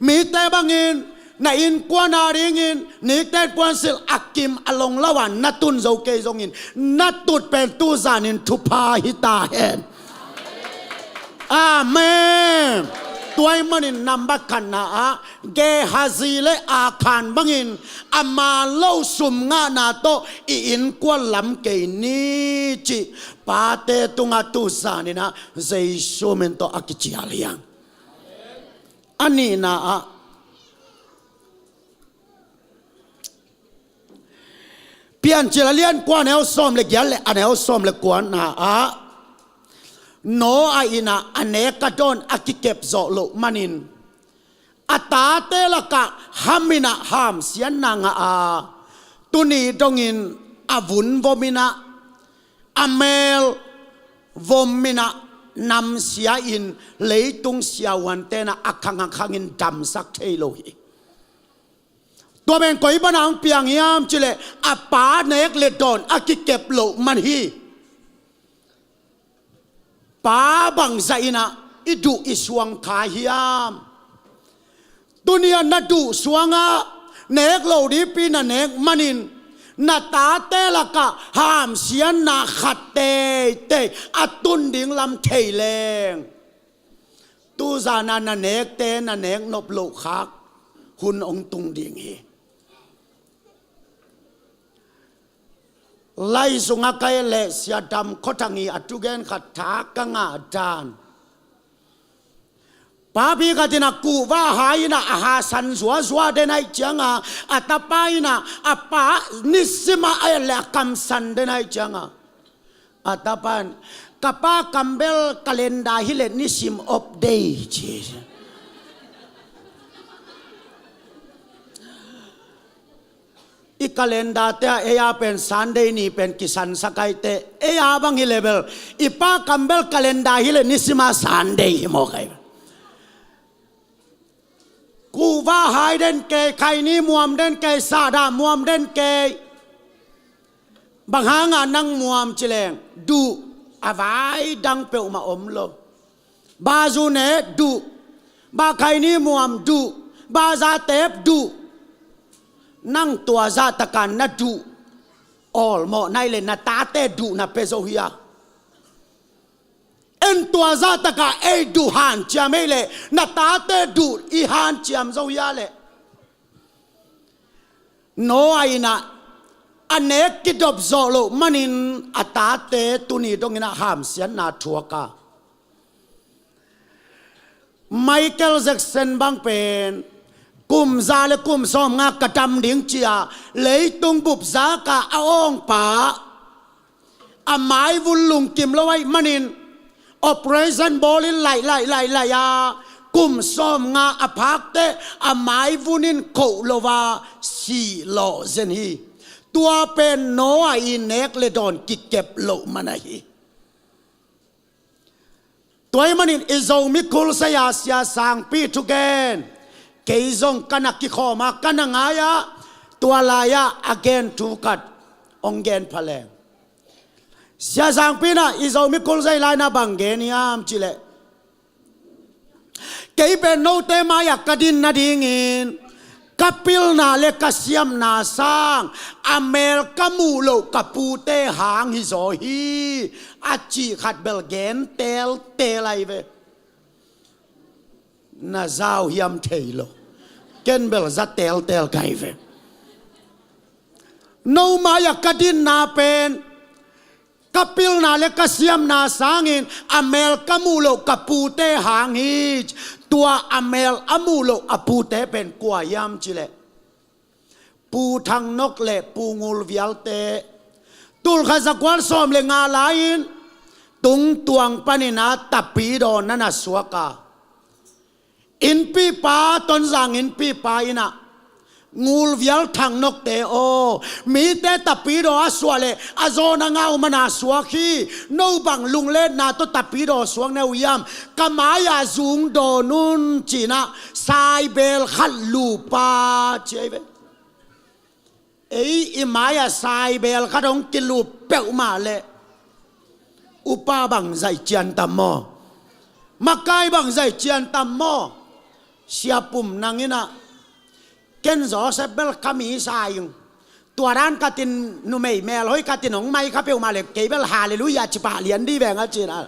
มีเตบังอินในอินกวนอาริงอินนี่เตกวนสิลอักกิมอลงละวันนัดตุนโจเกยจงอินนัดตุดเป็นตัวซานินทุพาฮิตาเฮนอาเมนตัวมันนำบักขันนะเกฮาซีเลอาคานบังอินอามาเล่าสุมงานาโตอินกวนลำเกนี่จิปาเตตุงาตุสานินะเซซูเมนโตอากิจิอาลียังอันนี้นะเปลี่ยนเจริญกว่าแนวซ้อมเล็กยันเลยอันแนวซ้อมเล็กกว่านะโนอาอินะอเนกโดนอากิเก็บโจโลมันินอัตาเตลกะฮามินะฮามเสียนนางตุนีดงอินอวุนวมินะอเมลวมินะนำเสียอินเลยตุงเสียวันเตนะอักขังอินดำสักเทโลฮีตัวเป็นก๋วยบ้านางเปียงยามจิเลอาปาเนกเลดอนอากิเก็บโลมันฮีป้าบังใจนะอิดูอิสวงขายยามตุนียนัดดูสวงเนกโลดีปีนันเนกมันินนาตาเตลกะหามเสียนนาขัดเตอัตุนดิ่งลำเทเลงตูซานานาเนกเตนาเนกนบโลคักหุนองตุงดิ่งเฮไล่สุงาไกเลเสียดำขทังีอัตุเกนขัดทากังอาจานป้าพี่กัตินักกูว่าหายนะอาหาสันสัวเดนัยจังอัตปายนะอาป้านิสิมาเอเลคำสันเดนัยจังอัตปานกับป้าคัมเบลกาเลนดาฮิเลนิสิมอัปเดตอีกาเลนดาเตะเอียเป็นซันเดย์นี่เป็นกิสันสกายเตะเอียบังฮิเลเบลอีป้าคัมเบลกาเลนดาฮิเลนิสิมาซันเดย์ฮิโมกายกูว่าหายเด่นเกยใครนี้มวมเด่นเกยซาดามวมเด่นเกยบางหางานนั่งมวมจิเลงดูอาวายดังเปลมาอมโลบาจูเนดูบาใครนี้มวมดูบาซาเตปดูนั่งตัวซาตะกันนัดดูออลโมในเลนนาตาเตดูนาเปโซฮิยาเอ็นตัวซาตะกะเอดูฮันจามเอเลนาตาเตดูอีฮันจามโซฮิยาเลโนไอนะอันเนกกิดบโซโลมันินอัตาเตตุนีตรงนี้นะห้ามเสียนาทัวกาไมเคิลแจ็กสันบังเป็นกุมซาเลกุมซอมงากระจำดิ่งเจียเลยตุงบุบซากะอาองป่าอาไม้วุนลุงกิมละไว้มันินออปเรชั่นบอลินไหลกุมซอมงาอภักเตอาไม้วุนินโคโลวาสีโลเซนฮี ตัวเป็นโนอินเนกเลดอนกิเก็บโลมันฮีตัวมันอิโซมิคุลสยาสยาสังปีทุกเกนเกยซงกันกิขอมากันงายะตัวลายะ again ทุกัดองเกนพลังสยาสังปีนะอิโซมิคุลสยานาบังเกนยามจิเลเกยเป็นโนเตมายะกดินนาดิงินkapil na le kasyam na sang amel kamulo kapute hang hi zo hi achi khat bel gen tel telai ve na zau hiam theilo ken bel za tel tel kai ve no maya kadin na pen kapil na le kasyam na sangin amel kamulo kapute hang hiตัวอเมลอมูโลอปูเตเป็นกัวยามจิเลปูทางนกเละปูงูลวิลเตตุลข้าสักวันซ้อมเลงาลายินตุงตวงปนินาตับปีดอนนั่นสวกาอินปีปาตนสังอินปีปาอินะงูลวิลทางนกเตโอมีเตตับปีดอสวเลอาโซนางเอามานาสวกีโนบังลุงเล่นนาตัวตับปีดอสวงเนวยามกามายาซุงโดนุนจีนะไซเบลขัดลูปาเจเวอิมายาไซเบลขัดองกิลูเปียวมาเลอุปาบังใจเจียนตัมโมมาไกบังใจเจียนตัมโมเสียปุ่มนางอินะเกนซอเซเบลคามีสายุงตัวร้านกัตินนุเมย์แมลอยกัตินองไม่ข้าเปียวมาเลยเกเบลฮาเลลูยาจิปาเลียนดีแบงอาจีนะ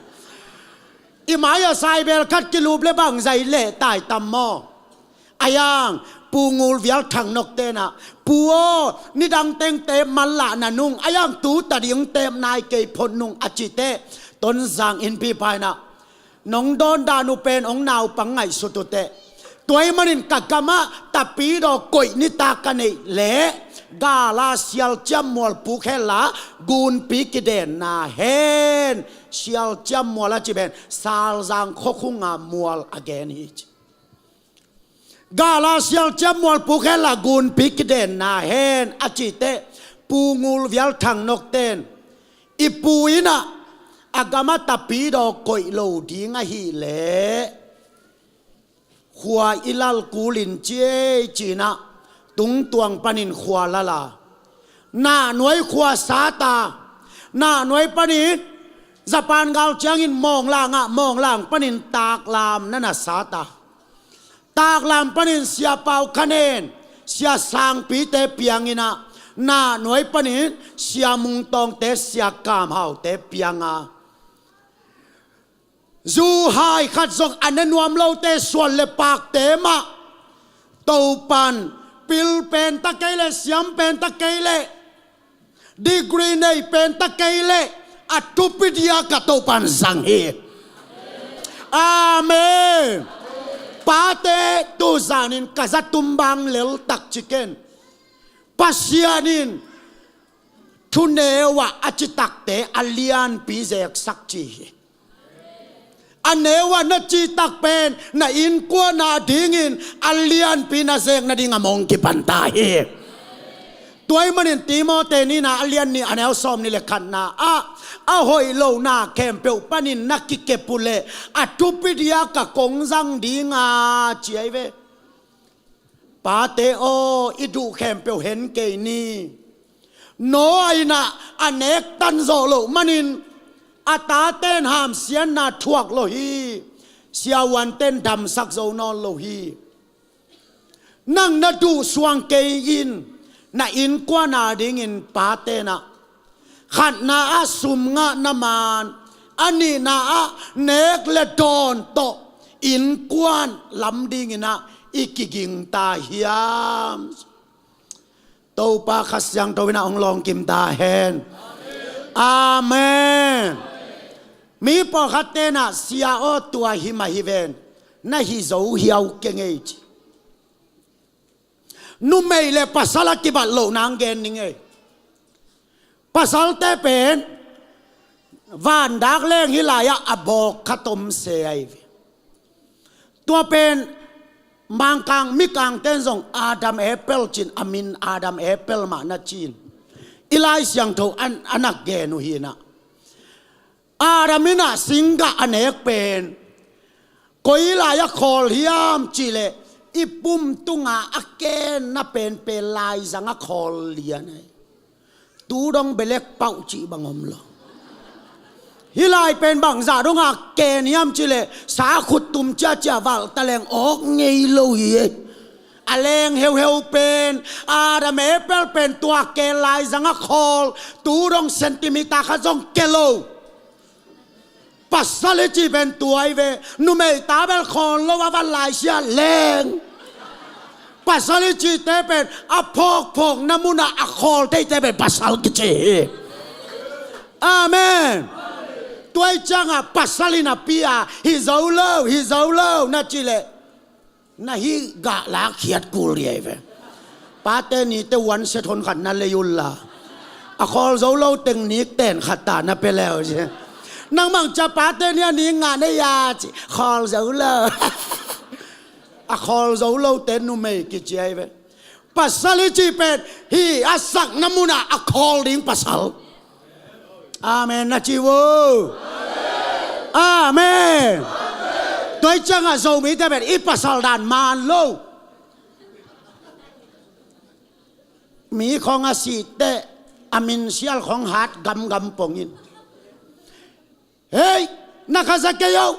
อิมายาไซเบลคัดกิลูบเลบังใจเล่ตายตัมโมอายังปูงูวิลทังนกเตนะปูโอนี่ดังเต็งเตมันละนันุงอายังตูตัดยังเตมนายเกยพนนุงอาจิเตต้นสังอินพีพายนะน้องโดนดานุเป็นองนาวปังไงสุดเตตัวมันกะกะมะตะปีดอกกอยนิตากันเละกาลาเซียลจำมวลปูแค่ละกูนปีกิเดนนาเฮนเซียลจำมวลจิเบนซาลจังโคคุงามวลอเกนฮิจกาลาเซียลจำมวลปูแค่ละกูนปีกิเดนนาเฮนอจิเตปูงูลวิลทังนกเตนอีปูอินะอากามาตะปีดอกกอยโลดีงะฮีเละขวาอิลลกูลินเจจีนะตุงตวงปนินขวาละลาหน้าหน่วยขวาสาตาหน้าหน่วยปนินจะปานกาวเจียงินมองล่างมองล่างปนินตากลามนั่นน่ะสาตาตากลามปนินเสียเป่าคะแนนเสียสางปีเตเปียงินะหน้าหน่วยปนินเสียมุงตองเตเสียกามเฮาเตเปียงาจูไฮขัดส่งอันนั้นวมเราเตส่วนเลปากเตมะเต้าปันปิลเป็นตะเกเลเสียมเป็นตะเกเลดีกรีในเป็นตะเกเลอัตุปิดยากะเต้าปันสังเฮอาเมนปาเตตุซานินกะซัตุมบังเลลตักชิเกนปัสยานินทุเนวะอจิตักเตอเลียนปีเซกสักจีอันเนว่านาจีตักเป็นนาอินกัวนาดิงินอัลเลียนปีนาเซกนาดิงามงกิปันตาเฮตัวมันนตีโมเตนี่นาอัลเลียนนี่อันเอลซอมนี่เลขันนาอะหอยโลนาแคมเปลปนินนักกิเกปุเลอัตุปิดยากะกงซังดิงาเจียเวปาเตโออิดูแคมเปลเห็นเกนี่โนไอนะอันเนกตันโซโลมันนินอาตาเต้นหามเสียนนาทวกโลฮีเสียวันเต้นดำสักโซนอนโลฮีนั่งนาดูสวงเกยินนาอินกว่านาดิงินปาเตนะขัดนาอาสุมงะนามานอันนี้นาอาเนกเลดอนโตอินกวนลำดิงินะอีกิกิงตาเฮียมโตปาขัสยังโตวินาองลองกิมตาเฮนอาเมนมีปอคัตเตนะเสียโอตัวหิมาฮิเวนนะฮิโซฮิเอาเกงเอจนุเมย์เลปัสสลกิบัตโลนางเกนนิงเอปัสสลเตเป็นวันดักเล่งฮิลายะอบอกขตมเสียตัวเป็นบางกลางมิกลางเต้นส่งอาดัมแอปเปิลจินอามินอาดัมแอปเปิลมานาจิน อีไลเสียงโตอันนักเกนุฮีนะอารามินะสิงกะอเนกเป็นก็อีไลยคอลฮิยามจิเลอีปุ่มตุงาอักเกนน่ะเป็นลายสังคอลเลียนตูดองเบเล็กเป่าจีบังอมลฮิลายเป็นบางซาดงอาเกนยามจิเลสาขุดตุมจ้าจ้าวาลตะแลงออกไงโลฮีอเลงเฮวเป็นอาดามเปลเป็นตัวเกลลายสังคอลตูดองเซนติมิตาขจงเกโลปัสสาวะจีเป็นตัวไอเวนุเมตาเบลคอนโลวาวันลายเสียแรงปัสสาวะจีเตเป็นอพอกน้ำมุนาอคอลเตเป็นปัสสาวะจีอาเมนตัวจังอ่ะปัสสาวะนาปีอ่ะฮิโซโลน่าจิเลน่าฮิกะลาเขียดกูเรียเวปาเตนี่เตวันเสทนขัดนั่นเลยยุลละอคอลโซโลเต็งนิกเต้นขัดตาน่ะไปแล้วใช่นางมังจะปาเตเนี่ยนี่งานได้ยาจิคอลโซโลอะคอลโซโลเต้นนุ่มไม่กิจใจเวปัสสาวะจีเป็นฮีอาสักน้ำมุนาอะคอลดิ้งปัสสาวะอาเมนนะจิวอาเมนตัวจังอ่ะโซมีแต่เป็นอีปัสสาวะดานมานโลมีของอาศิเตอามินเชียลของฮัดกำปองอินเฮ้ยนักสักเกียว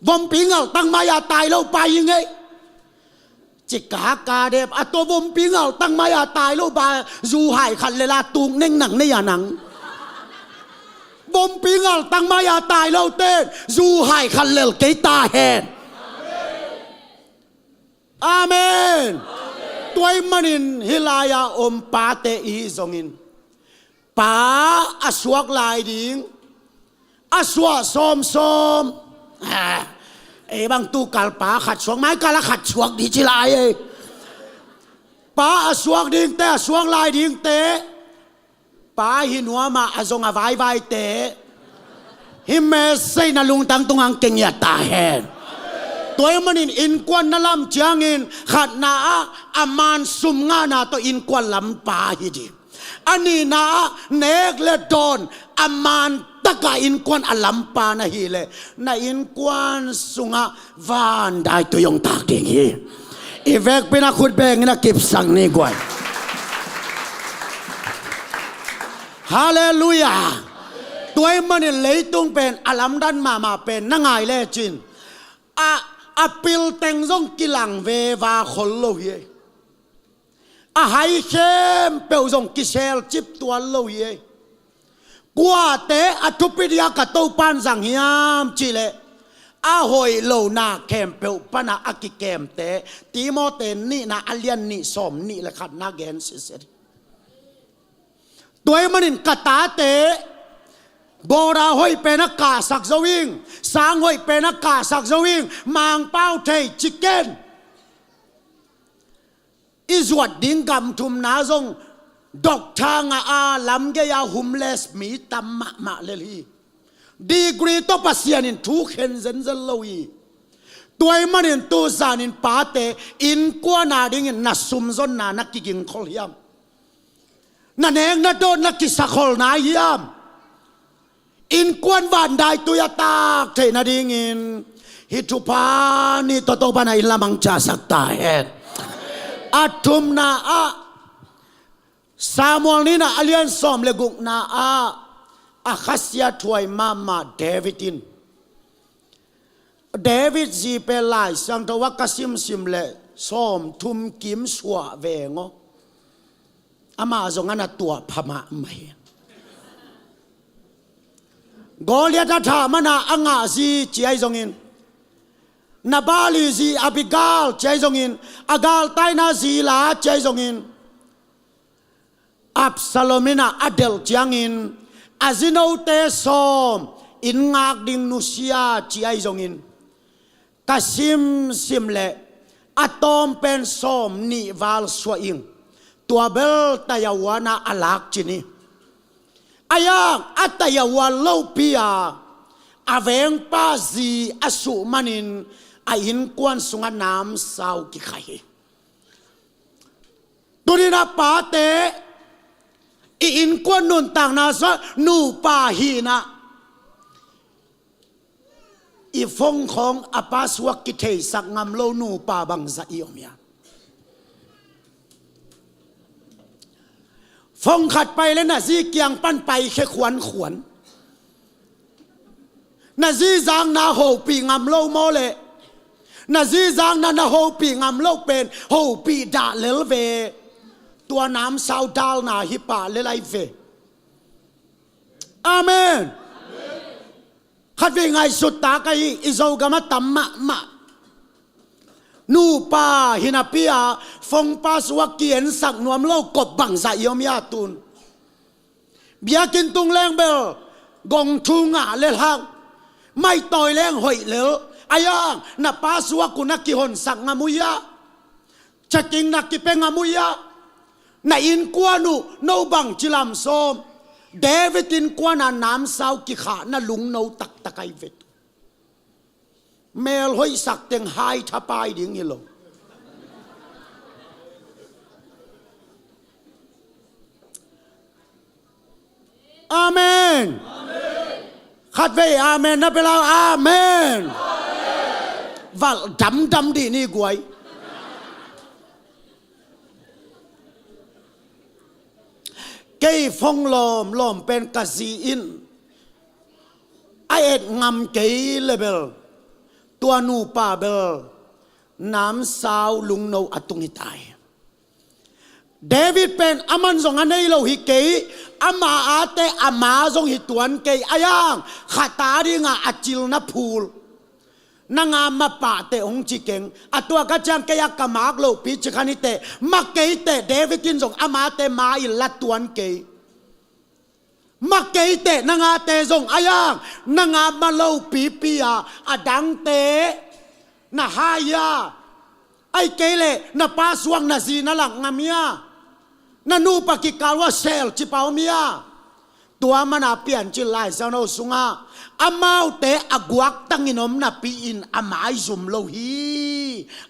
วมปิงเอาตั้งมายาตายแล้วไปยังไงจิกากาเดบอัตัววมปิงเอาตั้งมายาตายแล้วไปจูหายขันเลลาตุงเน่งหนังในยาหนังวมปิงเอาตั้งมายาตายแล้วเต้นจูหายขันเลลเกตาแฮนอาเมนตัวมันินฮิลายาอมปาเตอีซงอินปาอสวกลายดิงอสวะส้มเอ้บางตู้กัลปาขัดสวงไม้กัลขัดสวงดีจิลายปาอสวงดิงเตะสวงลายดิงเตะปาหินัวมาอซงอวายเตะหิเมสใส่นาลุงตังตุงังเก่งยาตาแฮนตัวมันอินกวนนลำจางอินขัดนาอามานสุมงานาตัวอินกวนลำปาฮิดีอันนี้นาเนกเลดอนอามานตะกาอินกวนอลัมปานะฮีเลnaอินกวนสุงะวานได้ตัวยงตากดิงฮีอีเวกเป็นขุดแบงนะเก็บสังนี่กวนฮาเลลูยาตัวมันเลยตุงเป็นอลัมดันมาเป็นนังไงเลจินอาปิลเต็งซงกิลังเววาขลโลเยอาไฮเข้มเปียวซงกิเชลจิบตัวโลเยกว่าเตะอทุปิดียากตูปันสังยามจิเลอาหอยโลนาเข้มเปียวปนาอากิเข้มเตะตีโมเตนี่นาอเลียนนี่สมนี่ละขัดนาเกนสิเสตัวมันอินกตาเตะโบราหอยเป็นนักกาสักสวิงสางหอยเป็นนักกาสักสวิงมังเป้าเทยชิคเก้นอิสวัดดิ้งกำทุมนาซงดอกทางอาลำเกียหุมเลสมีตัมมะเลลีดีกรีตปัสยานินทุกเห็นเซนเซลโลยีตัวมันอินตัวสานินปาเตอินกว่านาดิ้งนัสซุมซนนานักกิงคอลยามนั่นเองนัดโดนนักกิสักคอลนายยามอินกวนวันได้ตัวยตากเทนาดิงินฮิตุปานี่โตปานาอิลามังจาสักตาเอ็ดอัตุมนาอาซามูเอลนี่นะอเลียนซอมเลกุกนาอาคัสยาถวยมาเดวิดินเดวิดจีเปลายสังตวักซิมเลซอมทุมกิมสวะเวงออามาจงอันตัวพม่าไม่กอลียดถามันอ่างซีเจียจงอินนาบาลีซีอบิกาลเจียจงอินอากาลไตนาซีลาเจียจงอินอับซาโลมินาอเดลเจียงอินอาซิโนเตสอมอินงักดิงนุสิอาเจียจงอินกาซิมเลอะตอมเป็นสอมนิวาลสวอิงตัวเบลตายาวานาอลักจินีอายังอัตยาวาโลปียอาเวงปาซีอสุมันินอาหินกวนสุงน้ำสาวกิไข่ตัวนี้นะปาเต อินกวนนุนต่างนาซะนูปาฮีนะอีฟงของอปาสวกกิเทสักงามโลนูปาบังซาอิอมยาฟงขัดไปแล้วนะซีเกียงปั้นไปแค่ขวนนะซีจางนาโฮปีงามโลโมเลนะซีจางนาโฮปีงามโลเป็นโฮปีดาเลลเวตัวน้ำซาวดาลนาฮิปาเลไลเวอาเมนขัดวิ่งไงสุดตาไกอิโซกามาตัมมะนูปาฮินาปิอาฟงปาสวกเกียนสักนวมโลกบบังซาอิอมยาตุนเบียกินตุงแรงเบลกงทุงะเลหังไม่ต่อยแรงหอยเหลวอายังนับปาสวกุนักกิหนสักงามุยะจะกิงนักกิเป็นงามุยะในอินกวานุโนบังจิลามโซมเดวิดินกวานาน้ำสาวกิขานาลุงโนตักตะไกเวทเมลหอยสักเต็งไฮทับไปดิ่งยิโลอาเมนขัดเวอาเมนนะเป็นเราอาเมนวัลดำดีนี่กวยเกยฟงลมเป็นกะซีอินไอเอ็ดงำเกยเลเบลตัวนูปาเบลน้ำสาวลุงโนอตุงิตายเดวิดเป็นอามันส่งอันนี้เราฮิเกยอามาอาเตอามาส่งฮิตวนเกยอายังขาตาดิงาอจิลนับพูลนางามาปะเตองจิเกงอตัวกระจังเกยกมากโลปิจคานิเตมาเกยเตเดวิดินส่งอามาเตมาอิลัดตวนเกยมาเกยเตนางาเตส่งอายังนางามาโลปีอาอดังเตนาฮายาไอเกเลนาปาสวงนาซีนาหลังงามียนานูปกิกาลว่าเซลจิปาวมียตัวมันอาเปลี่ยนจิลไลซานโอสุงาอามาเตอากวักตั้งอินอมนาปีอินอามาอิซุมโลฮี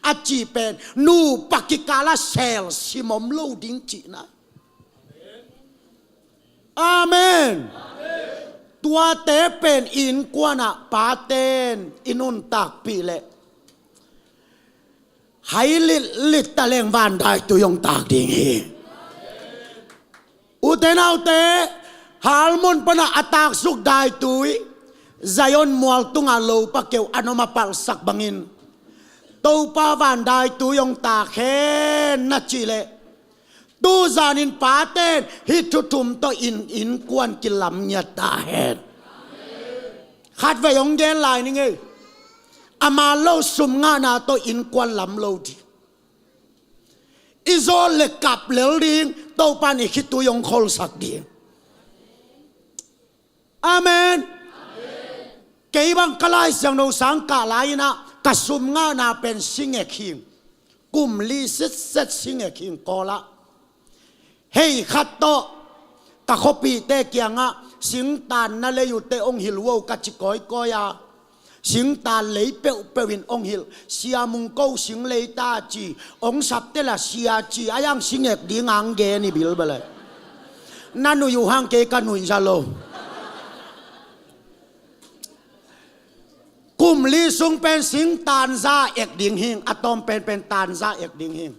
อาจีเป็นนูปกิกาลาเซลซิมอมโลดิงจีนะอาเมนตัวเตเป็นอินกวนาปาเตนอินุนตักปีเลให้ลิตตะเลงวานได้ตัวยงตากดิ่งฮีอุเทนเอาเตฮาลมุนปนะอัตากสุกได้ตุยซายอนมัวตุงอาโลปะเกวอนุมาปัลสักบังอินตัวปาวานได้ตุยงตากเฮนัจิเลตูซานินปาเตนฮิตุทุมตัวอินกวนกิลำเนียตาเฮดขัดไว้ยงเดนลายนี่ไงอามาโลสุมงานาตัวอินกวนลำโลดีอิโซเลกับเลลิงตัวปานิคิตุยงคอลสักดีอาเมนเกี่ยบังกลายเสียงโนสังกาลายนะกัสุมงานาเป็นสิงเอคิงกุมลีเซตสิงเอคิงกอละเฮ้ยขัดโตตะขปีเตเกียงะสิงตานนั่นเลยอยู่เตองหิลวกัจจิกอยกอยาสิงตานเลยเปวินองหิลเสียมุงโกสิงเลยตาจีองสับเตละเสียจีอายังสิงเอกดีงังเกนี่บิลเบลเลยนั่นหนูอยู่ห้างเกกันหนูจะโลกุมลีซุงเป็นสิงตานซาเอกดิงหิงอะตอมเป็นตานซาเอกดิงหิง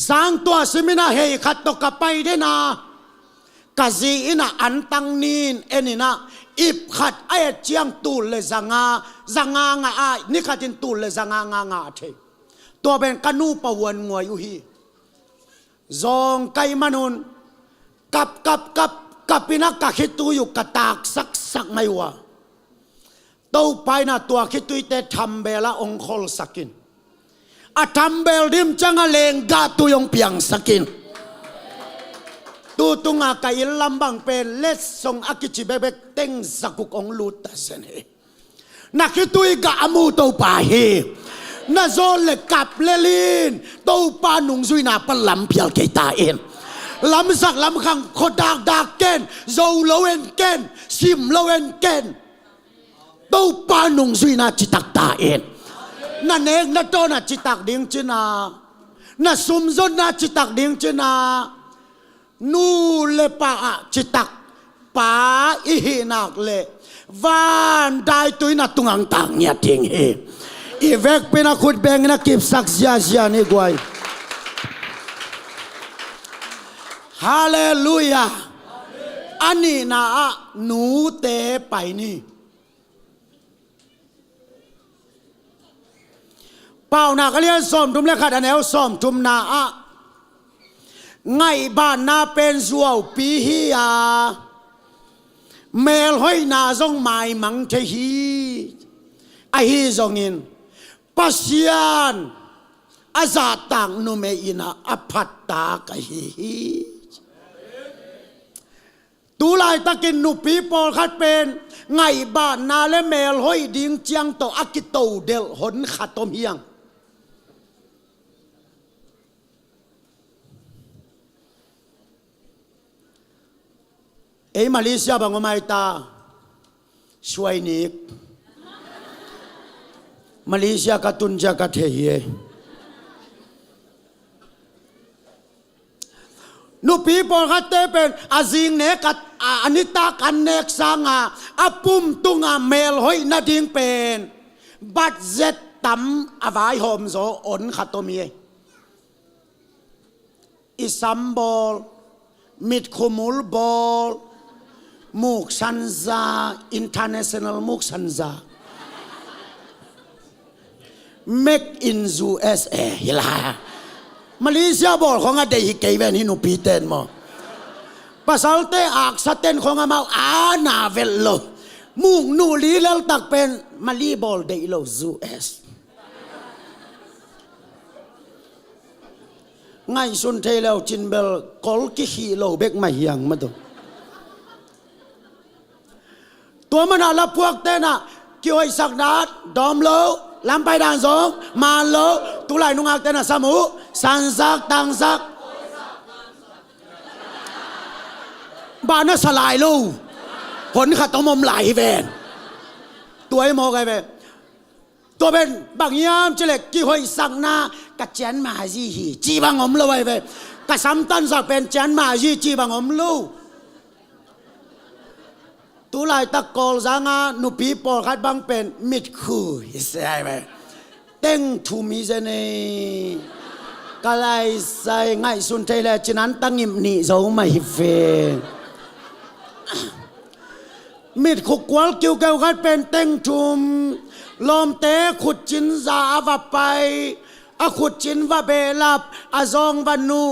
สร้างตัวสิมินาเฮยขัดตกไปได้นากะซีอินะอันตังนีนเอนินะอิบขัดไอเจียงตูลเลยสังางานี่ขัดจินตูลเลยสังางาเทตัวเป็นกนูปวนงวยอยู่ฮีซองไกมนุนกับปินักกะคิดตูอยู่กะตากสักไม่วะตัวไปนะตัวคิดตุยเตทำเบลาองคอลสักินอาทำเบลดิมจังเลงกาตุยองเปียงสักินตูตุงอากายิลำบังเป็นเลสซงอากิจิเบเบเต็งสักุกองลูตัสเนนักคิดตุยกะอามูตัวป่าเฮนาโซเลกับเลลินตัวป่านุงซุยนาปลำเพียลเกตาเอ็นลำสักลำขังโคดากเกนโซโลเอนเกนซิมโลเอนเกนตัวปานุงซุยนาจิตักตาเอ็นนั่นเองนั่นโตนาจิตักดิ่งจินานั่นซุมซนนาจิตักดิ่งจินา นูเลปะจิตักป้าอีนักเลวันได้ตัวนัดตุงังตังเนี่ยทิ้งอีเวกเป็นขุดแบงนักกิบสักเสียนี่กวยฮาเลลูยาอันนี้นะหนูเตะไปนี่เป่านาก็เรียนซ้อมทุมเลขาดอันแนวซ้อมทุมนาไงบ้านนาเป็นสวาวปีฮียาเมลห้อยนาซงไม้มังเทฮีไอฮีซงอินปัสยานอาซาตังนุเมอินาอภัตตากะฮีตูไลตะกินนุปีปอลคัดเป็นไงบ้านนาและเมลห้อยดิงเจียงโตอากิโตเดลหนขัดตมเฮียงมาเลเซียบางอมาตาช่วยนิกมาเลเซียกัตุนจักรเทียนุปีปอคัตเตเป็นอาซิงเนกัดอานิตากันเนกสังอาปุ่มตุงเมลหอยนาดิงเป็นบัดเจ็ดตั้มอวายหอมโซอนขัดตัวมีอิซัมบอลมิดคุมุลบอลมุกชันซาอินเตอร์เนชั่นแนลมุกชันซาเมกอินซูเอสเอฮิลามาเลเซียบอกของอะไรฮิกเกย์เวนฮินุปีเตนมอภาษาเตะอักษรเตนของอามานาเวลโลมุงนูลีเลลตักเป็นมาลีบอลเดอิโลซูเอสไงสุนเทเลวจินเบลกอลกิฮีโลเบกไม่ยังมาดูตัวมันอะไรพวกเต้น่ะกี่วันสักดาดดอมโลลำไปด่านสองมาโลตุไลนุ่งอักเต้น่ะสมุสันสักตังสักบ้านน่ะสลายลูผลขัดต้องมมไหลเวนตัวไอ้โมกไอ้เวนตัวเป็นบางยามเจเล็กกี่วันสักนากัดเจนมาจีฮีจีบังอมโลไอ้เวนกัดซ้ำตันสักเป็นเจนมาจีบังอมโลตุลายตะกอลจางานุปีปอลคัดบังเป็นมิดคูฮิเซไอเวเต็งทูมิเจเนกะไลใส่ไงสุนเทเลจินันตั้งยิมนี่โซมาฮิเฟมิดขุกวอลคิวเกวคัดเป็นเต็งทุมลมเตะขุดจินซาอวไปอขุดจินวะเบลับอซองวันนู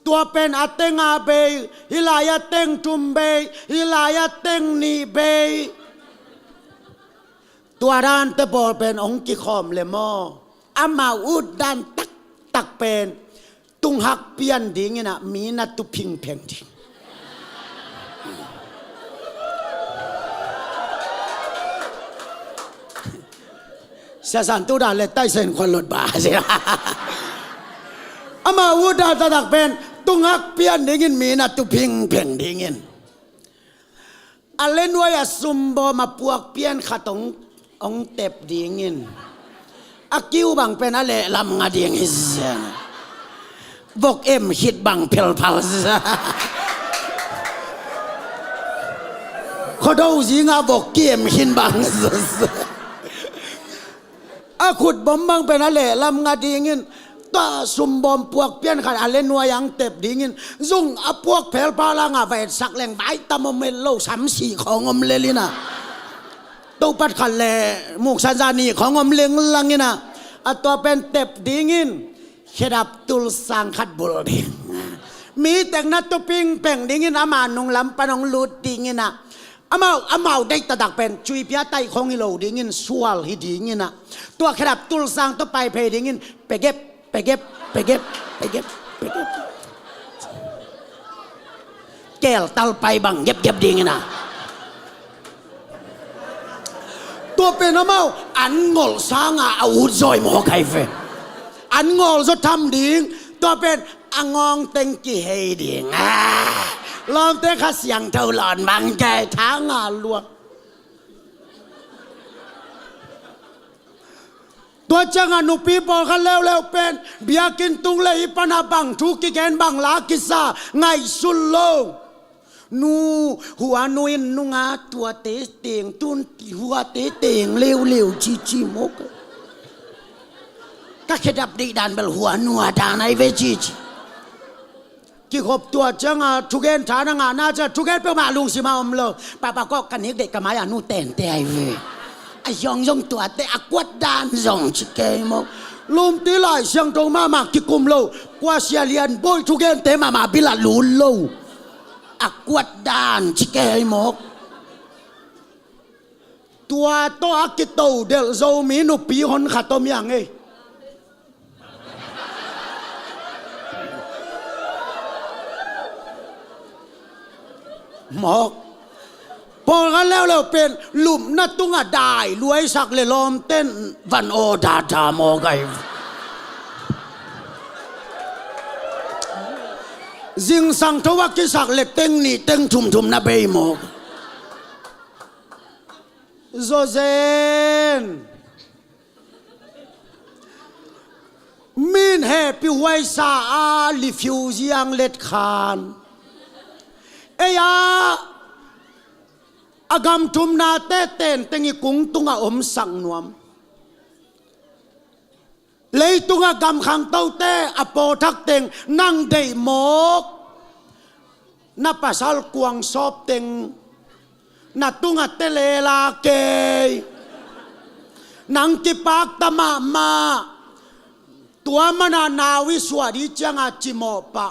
ตัวเป็นอเตงอาเบยฮิลายาเตงทุมเบยฮิลายาเตงนีเบยตัวด้านเตบอลเป็นองกิคอมเลมออามาอุดด้านตักเป็นตุงหักเปียนดิ่งนะมีนัตุพิงเพงดิ่งเสียสันตุดานเลยใต้เส้นควันรถบาสิอามาอุดด้านตักเป็นตุงหักเปียนดิ่งมีนัตุพิงเพงดิ่งอันเล่นไว้ซุมบอมาพวกเปียนขัดองเต็บดิ่งอากิวบังเป็นอะไรลำงาดิ่งฮิเซนบอกเอ็มฮิตบังเพลพาสเขาดูสิงาบอกเกมหินบังอาขุดบอมบังเป็นอะไรลำงาดิ่งตาซุมบอมพวกเปียนขัดอะไรนัวยังเต็บดิ่งซุงอาพวกเพลพาลังอาเวทสักแรงใบตามเมลโล3-4ของอมเลลินะตัวปัดขันแลมุกซาจานีของอมเลงลังนี่นะตัวเป็นเต็บดิ่งเขดับตุลสังขัดบุลดิ่งมีแต่งนัดตัวปิงเป่งดิ่งอามานุงลำปนองลุดดิ่งนะอามาได้ตะดักเป็นจุยพิอาไตของฮิโลดิ่งสวลฮิดิ่งนะตัวเขดับตุลสังตัวไปเพดิ่งไปเก็บแก้วตัลไปบังเย็บดิ่งนะตัวเป็นอามาอันงอลสางอาวุธซอยหมอไก่เฟอันงอลจะทำดิ่งตัวเป็นอังองเต็งกี่เฮดิ่งลองเตะข้าเสียงเท่าหลอนบางใจท้างลวกตั ตัวจังนุปีบอลกันแล้วเป็นเบียกินตุงเลยปนาบังทุกิแกนบังลากิซาไงสุลโลนูหัวนุยนุงาตัวเตะเตียงตุนหัวเตะเตียงเร็วจีมกก็แค่ดับดีดันเบลหัวนัวดานไอเวจีกี่ขบตัวจังทุกเกนฐานงานน่าจะทุกเกนเปมาลุงสิมาอมโลป้าก็กันนี้เด็กกับมาอย่านูเต้นไอเวไอยองตัวเตะกวดดานยองชิเกมกลุมตีลายเสียงตรงมากิกุมโลกว่าเสียเลียนบอยทุกเกนเตะมาบิลาลูโลกวดดานชิเกมกตัวโตอากิโตเดลโซมีนุปีหนขัดตมยังไงหมอกพอกันแล้วเป็นหลุมนัดตุงได้รวยสักเลยลมเต้นวันโอดาดามอไกจิงสังทวักกิสักเล็กเต็งนี่เต็งทุ่มนะเบยหมอกโซเซนมินเฮปิไวซาอาลิฟิวเซียงเล็ดคานเอียอากำทุมนาเตเต้นเต็งกุ้งตุงอมสังนวมเลยตุงกำขังเต้าเตอโปทักเต็งนั่งได้หมกนับภาษากวางซอบเต็งนัตุงเตเลลาเกยนังกิปากตมาตัวมันนาวิสวดีจังจิโมปะ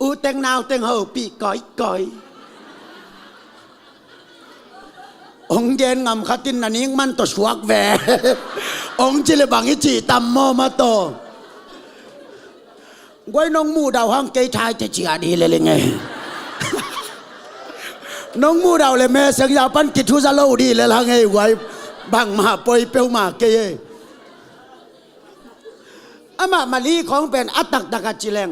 อูเต็งนาวเต็งเฮาปีก้อยองเย็นงำขัดินนันยิงมันตัวสวกแหวองจิเลบังอิจิตัมโมมาโตกวยน้องมูดาวห้องเกยทายจะเจียดีเลยไงน้องมูดาวเลยแม่เสียงยาวปั้นกิทุซาโลดีเลยละไงไว้บังมาปอยเปียวมาเกยอามาลีของเป็นอัตตักตะกัจิเลง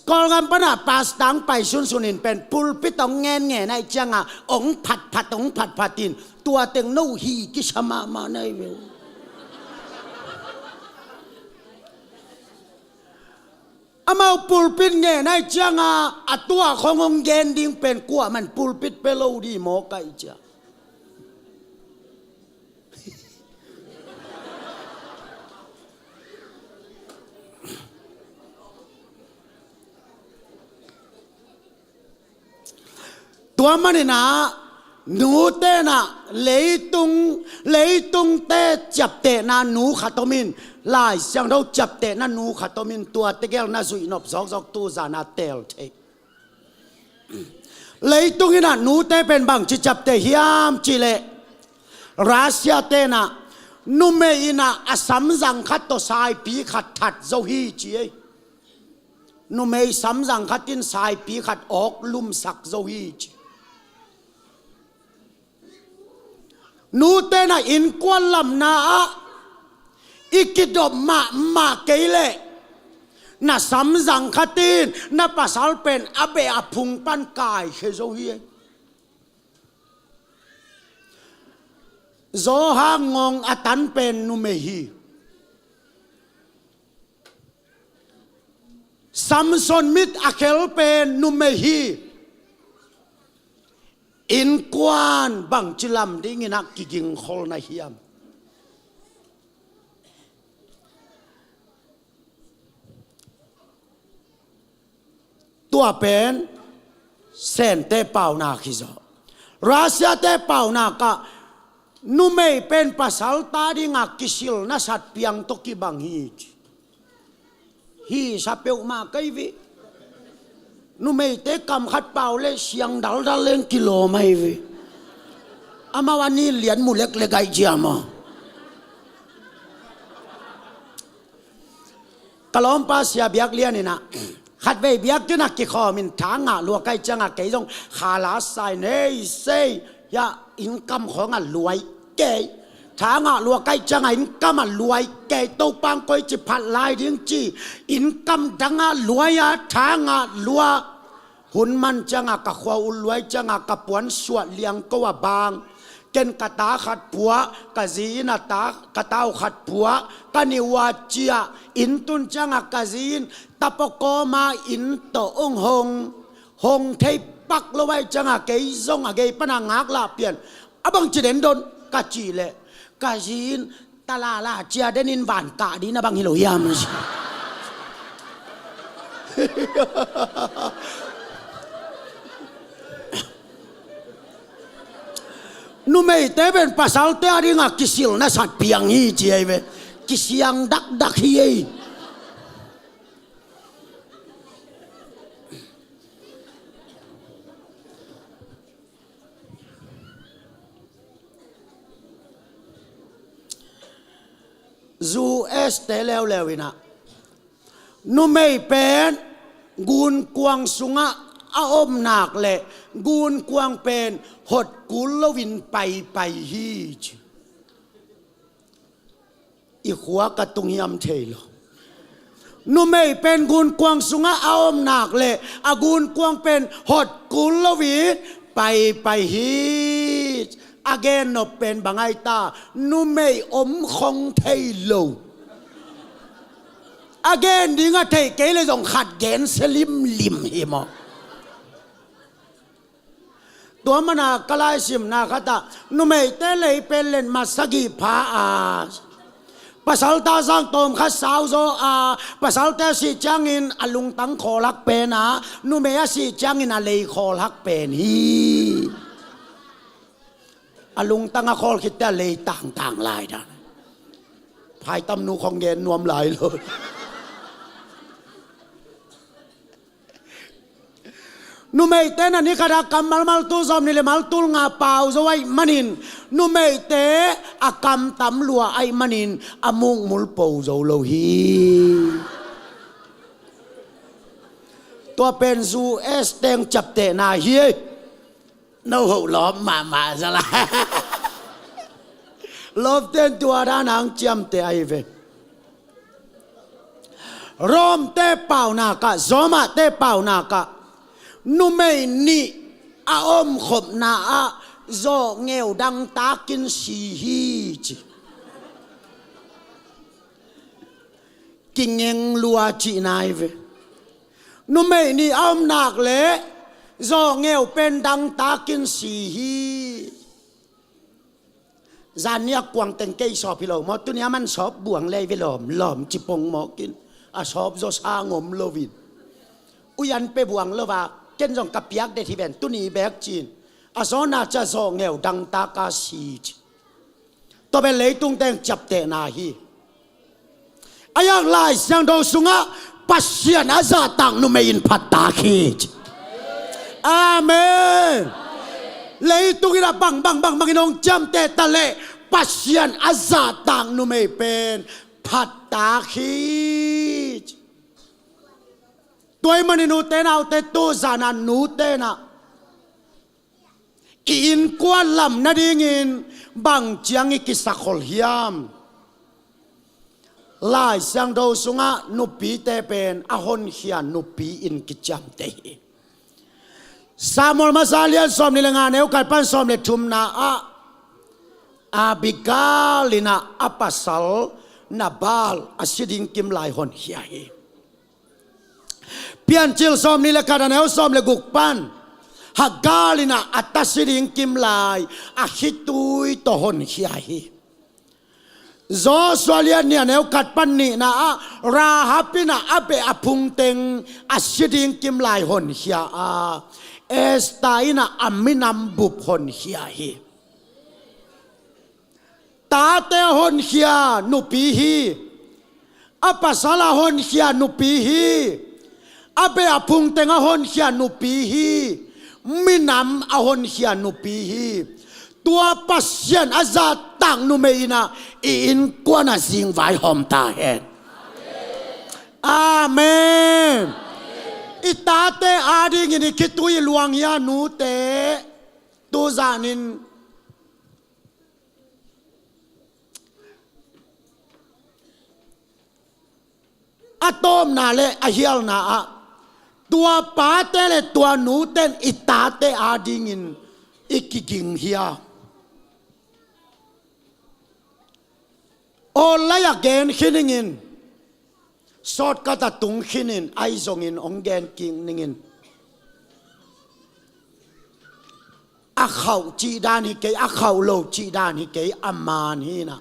กอลกันปนาปาสตังไปสุนินเป็นปุลปิตองเงในจังองผัดองผัดตินตัวเต็งโนฮีกิชมาในเวลอามาปุลปิตเงในจังตัวขององเย็นดิ้งเป็นกัวมันปุลปิตเปโลดีโมกไกจ้าตัวมันนี่นะหนูเตนะเลยตุงเตจับเตนะหนูขัดตมินลายเสียงเราจับเตนะหนูขัดตมินตัวเตเกลน่าสุยนบสองตูซานาเตลเทเลยตุงนี่นะหนูเตเป็นบางจิจับเตฮิามจิเลรัสเซียเตนะนุเมอินะอสัมสังขัดตัวสายปีขัดถัดโซฮีจีนุเมย์สัมสังขัดตินสายปีขัดออกลุมสักโซฮีจีนูเตนะอินกวนลำนาอิกิดบมาเกยเลน่ะสัมสังคตินน่ะภาษาเป็นอเบอพุงปันกายเฮโซฮีโซฮางงอตันเป็นนุเมฮีซัมซอนมิดอเคลเป็นนุเมฮีอินกวนบังจิลัมดิ้งนักกิงโคลนาฮิยมตัวเป็นเซนเตเป่านาคิโซรัสเซียเตเป่านาก็นุเมย์เป็นภาษาตาดิงักกิสิลนัสัตเปียงตกิบังฮีสับเปวมาไกวินุไม่เตะกำขัดเป่าเลยเสียงดัลเล่นกิโลไม่วิอามาวันนี้เหรียญมูเล็กเล็กไอเจียมาตลอมภาษาเบียกเลียนี่นะขัดไปเบียกที่นักกิคอมินทางลัวไกจังไกจงขาลาใส่เนยเซยาอินกัมของรวยเกยทางลัวไกจังอินกัมรวยเกยตัวปังก้อยจิพัดลายดิ้งจีอินกัมดังรวยทางลัวหุ่นมันจังกะขวาอุลวยจังกะปวนสวดเลียงก็ว่าบาง เกณฑ์กตาขัดผัวกะจีนตากะเต้าขัดผัวกะนิวาเจียอินตุนจังกะจีนตะปกอมาอินโตองหงเทปักละไว้จังเกยซงเกยปนังงักลาเปลี่ยนบังจีเดนโดนกะจีเลกะจีนตะลาลาเจียเดนินบานกะดีนะบังฮิโลยามnu mei te ben pasal te ari nga kisil na sat piang hi chi ai ve kisiang dak hi ai zu es te lew ina nu mei pen gun kwang sunga a om nak le gun kwang penหดกุลวินไปฮีจอีหัวกระตุงยำเทลนุไม่เป็นกุลกวางสุงะเอาอมหนักเลยอากุลกวางเป็นหดกุลวินไปฮีจอาเกนนเป็นบางไอตานุไม่อมคงเทลอาเกนดิ้งะเทเกเลยต้องขัดแกนสลิมลิมเฮมอตัวมันน่ะกลายสิมนาคตานุเมเตเลยเป็นเล่นมาสกีพาอาภาษาตาสังตมข้าสาวโซอาภาษาเตสิจังอินอลุงตังขอลักเป็นนะนุเมยสิจังอินอะไรขอลักเป็นฮีอลุงตังขอคิดแต่เลยต่างลายนะภายตำนูของเย็นนวมหลายเลยนุเมเตนันนี่กระดักกำmal tu som ni le mal tul ngapau zawai manin nu mei te akam tam lua ai manin amung mul pou zo lo hi ตัวเป็นซูเอสเตงจับเตนาเฮียโน้หล้อมมาซะละลบเต้นตัวด้านหางจำเตไอเวรอมเตเป่านากะซอมาเตเป่านากะนุไม่นี่อาอมขบนาอาโจเงวดังตากินสีฮีจิกินเงลัวจีนายเวนุไม่นี่อมนักเละโจเงวเป็นดังตากินสีฮีจานเนี่ยกวางเต็งเกยสอบพิโลมอตุเนี้ยมันสอบบวงเลยไปหลอมจิปงหมอกินอาสอบโจซางมโลวินอุยันไปบวงเลว่าเจนจงกับยักษ์เดทิเบนตุนีแบกจีนอาสอนาจะโซเงวดังตากาซีจตัวเป็นเลยตุงแตงจับเตนาฮีอายังไล่เสียงโดสุงะปัสเซียนอาซาตังนุเมยินพัตตาคีจอาเมนเลยตุงอิระบังอินองจำเตตะเลปัสเซียนอาซาตังนุเมเป็นพัตตาคีจตัวมันนูเตนาเตตูจานันนูเตนะอินกวนลำนาดิงินบังเจียงอิกิสักขลยามลายเสียงโดสุงะนุปีเตเป็นอหอนเฮียนุปีอินกิจามเตสามอลมาซาเลียนสอมนิลงานเอวกัดปันสอมเลทุมนาอาบิกาลินาอัปัสลนาบาลอาศิดิงกิมลายหอนเฮียเปลี่ยนจิลซอมนี่ละกันนะเอาซอมเลยกุกปันฮักกาลินะอัตตาสิริงกิมลายอาฮิตุยตหนขี้ไอโซสวาเลียนเนี่ยแนวกัดปันนี่นะราฮับปินะอับเบอพุงเต็งอาสิริงกิมลายหนขี้อาเอสตายนะอามินัมบุบหนขี้ไอตาเตหนขี้นุปีฮีอัปสาลาหนขี้นุปีฮีอาเบอพุงเตงอหนเขียนุปีฮีมินำอหนเขียนุปีฮีตัวปัสเซียนอาซาตังนุเมอินะอินกวนาสิงไวหอมตาเห็นอาเมนอิตาเตอาดิงินิคิตุยลวงยานูเตตูจานินอะตอมนาเลอะเฮียลนาตัวป้าเตเลตัวหนูเต้นอิตาเตอาดิงินอิกิกิงเฮีย all la again hiningin sort kata tung hinin ai zongin ongen king ningin a khau chi dan hi ke a khau lo chi dan hi ke aman hi na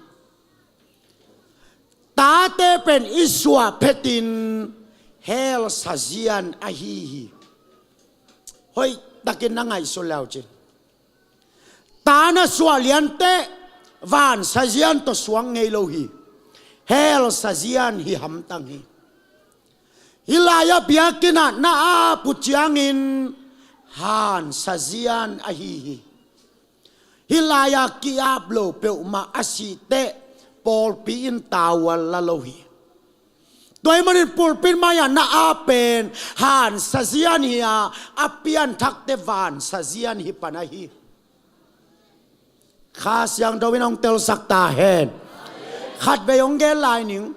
ta te pen iswa petin hel sazian a hi hoi takin na ngai so lao chin ta na swalian te van sazian to suang ngei lo hi hel sazian hi ham tang hi hilaya biakina na a puchiangin han sazian a hi hilaya kiap lo pe ma asite pol pin tawal la lo hi toy manin pol pin maya na a pen han sazian hi a pian thak te van sazian hi panahi khas yang dawin ong tel sakta hen khat be ong gel lai ning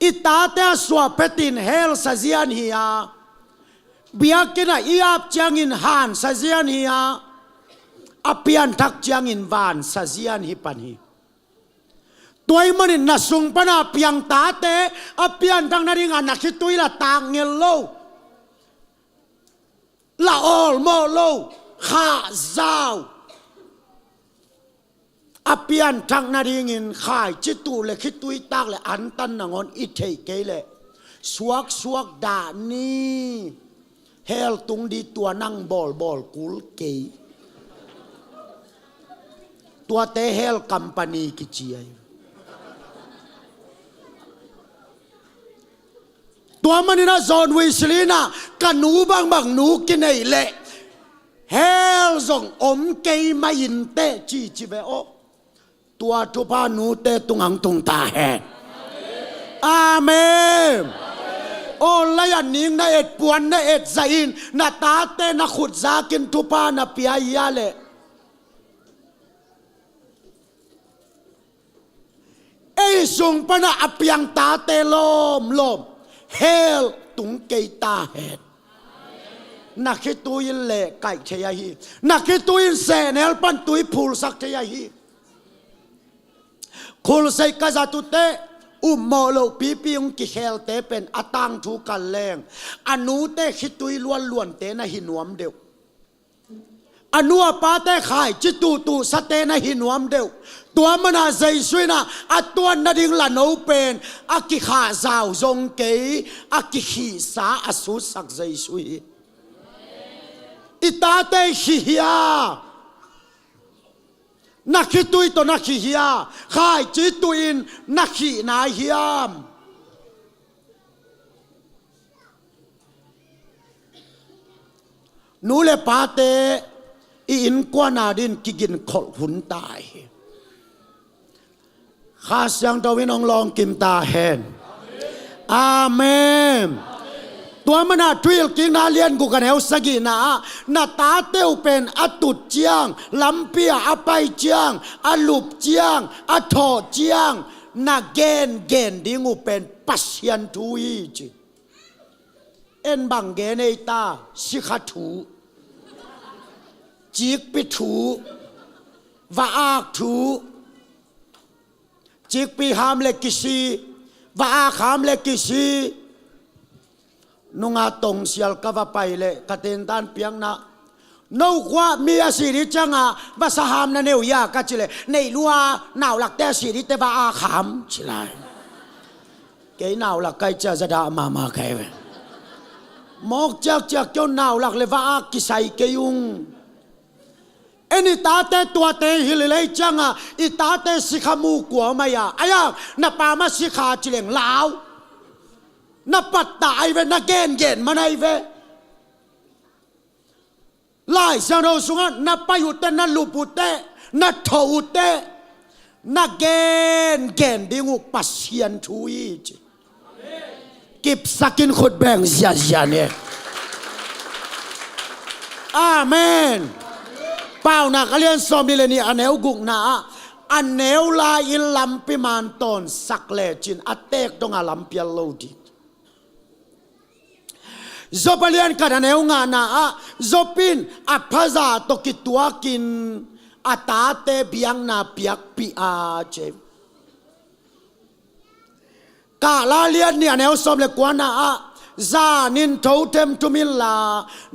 itate aswa petin hel sazian hi biakina iap changin han sazian hi apian thak changin van sazian hi panhi toy manin nasung pana piang tate apian tang na ring anakitui la tangel lo la all mo lo kha zau apian tang na ringin khai chitu le khitui tak le an tan nangon i thei ke le suak da ni hel tung di tua nang bol kul ke tua te hel company ki chiai tua manina zon wislina kanu bang nu kinai le hel zong om ke ma yin te chi be o tua tu pa nu te tung ang tung ta hen amen o layan ning na et puan na et zain na ta te na khut zakin tu pa na pia yale ei sung pa na apiang ta te lom hel tung ke ta het na khituin le kai theya hi na khituin se nel pan tui phul sak theya hi khul sai ka za tu te mo lo pi ung ki hel te pen atang thu kan leng anu te khitui luan te na hinuam deu anu pa te khai chi tu sa te na hinuam deu tua mana zai suina atuan na ding la no pen aki kha zau zong ke aki hi sa asu sak zai sui itate hiya nakhitui to nakhiya khai chi tuin nakhi na hiam nu le pate in kwa na din kigin khol hun tai khas yang dawin ong long kim ta hen amen tua mana twil king na lian gu kan heu sagi na ta teu pen atut chiang lampia apai chiang alup chiang atho chiang na gen dingu pen pasien tui chi en bang gen ei ta sikhatu jik pi thu va ak thu jik pi ham le kisi va ak ham le kisi nunga tong sial kava paile katentan piang na no kwa mi asiri changa basaham na neu ya ka chile nei lua naw lak te asiri te ba a kham chilai ke naw lak kai cha zada mama kai we mok chak cho naw lak le va a kisai ke yung eni tate tua te hililei changa i tate sikhamu kwa maya aya na pa ma sikha chileng lao na patta ai ve na gen manai ve lai sang ro sunga na payute na lupute na thoute na gen dingu pasien thui kip sakin khut beng zia ne amen pau na kalian somile ni aneu guk na aneu la in lampi man ton sakle chin atek donga lampial lodi zopalian kadaneu nga na zopin aphaza to kituakin atate biang na piak pi a che กาลาเลียนเนี่ยแนวสมเลกวนาอะซานินโทเทมทุมิลลา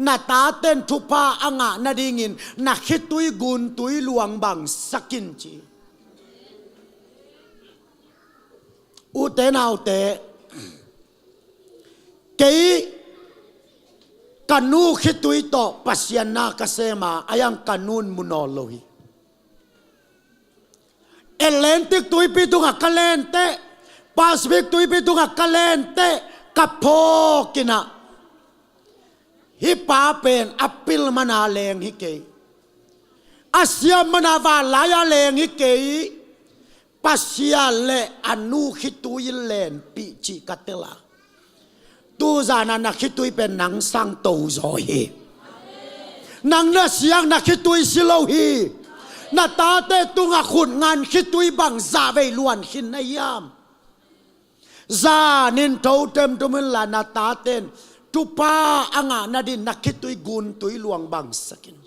นาตาเต้นทุพาอ่างนาดิงินนาคิดตุยกุนตุยหลวงบังสักินจีอุเตนเอาเตเกยกันนูคิดตุยโตปัสยานากเสมาอายังกันนูนมุนอลโลหิเอเลนติกตุยปิตุงกัลเลนเตปาสฟิกตุยปิตุงกัลเลนเตกับพอกินะฮิปาเป็นอัปปิลมานาเลงฮิเกยอาเซียมานาวาลายาเลงฮิเกยปัสยาเลอนุคิดตุยเลนปิจิกัตเตลาตูจานานักคิดตุยเป็นหนังสังโตโซฮีหนังน่ะเสียงนักคิดตุยสิโลฮีนาตาเตตุงขุนงานคิดตุยบังซาเวล้วนขินนายามซานินโตเต็มตุมิลลานาตาเตนทุปาอ่างนาดินนักคิดตุยกุนตุยหลวงบังสกิน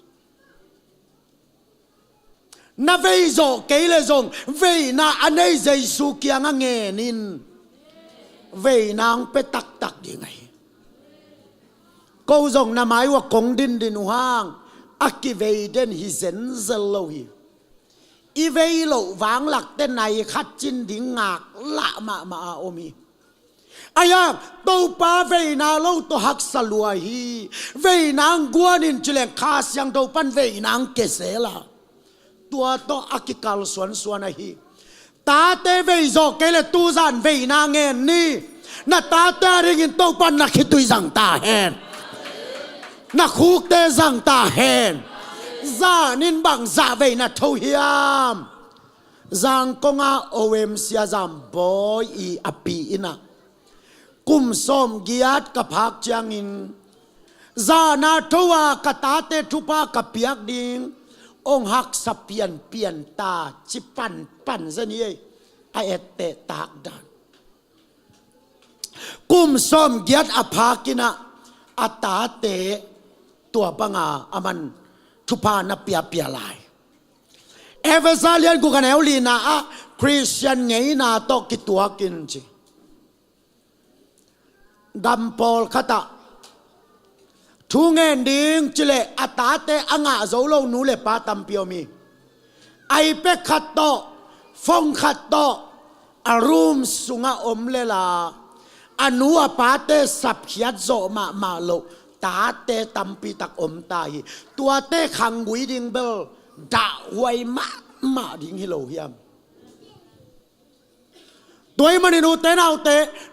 นาเวโซเกลเลซงเวนาอันเนเจสุกียงเงนินเวนางเปตักตักยังไงก็ซงนาหมายว่าคงดินดินห่างอักกิเวเดนฮิเซนเซลโลฮีอีเวโลวางหลักเต้นในขัดจินดิ่งงากละมาโอมีอายาตัวป้าเวนาโลตัวหักสลัวฮีเวนางกวนินจิเลงคาสยังตัวปันเวนางเกเสลาตัวตัวอักกิกาลสวนฮีตาเตเวโซเกเลตูซานเวนางเงินนี่นาตาเตริงินตัวปันนักขิตุยสังตาเฮนนักคุกเตสังตาเฮนซานินบังซาเวนัทเฮียมจังกงอาโอเวมเซียจามบอยอีอปีอินะกุมสมกิยัดกับพักจางอินซานาทัวกตาเตทุปากับเปียกดิงองหักสเปียนตาจิปันซะนี่ไอเอเตตากดานกุมสมกิยัดอภากินะอัตาเตตัวปังอามันทุพานาเปียลายเอเวซาเลียนกูกันเอลลีนาอะคริสเตียนไงนาตอกิตัวกินจีดัมปอลขตะทุงเงินดิ้งจิเลอัตาเตอ่างโซโลนูเลปาตัมเปียวมีไอเป็กขัดโตฟงขัดโตอารุมสุงาอมเลลาอนุอปาเตสับเขียดโซมาโลตาเตตัมปีตักอมตายตัวเตขังวิดิงเบลด่าไวมาดิงฮิโลเฮียมตัวมันนูเตนเอาเต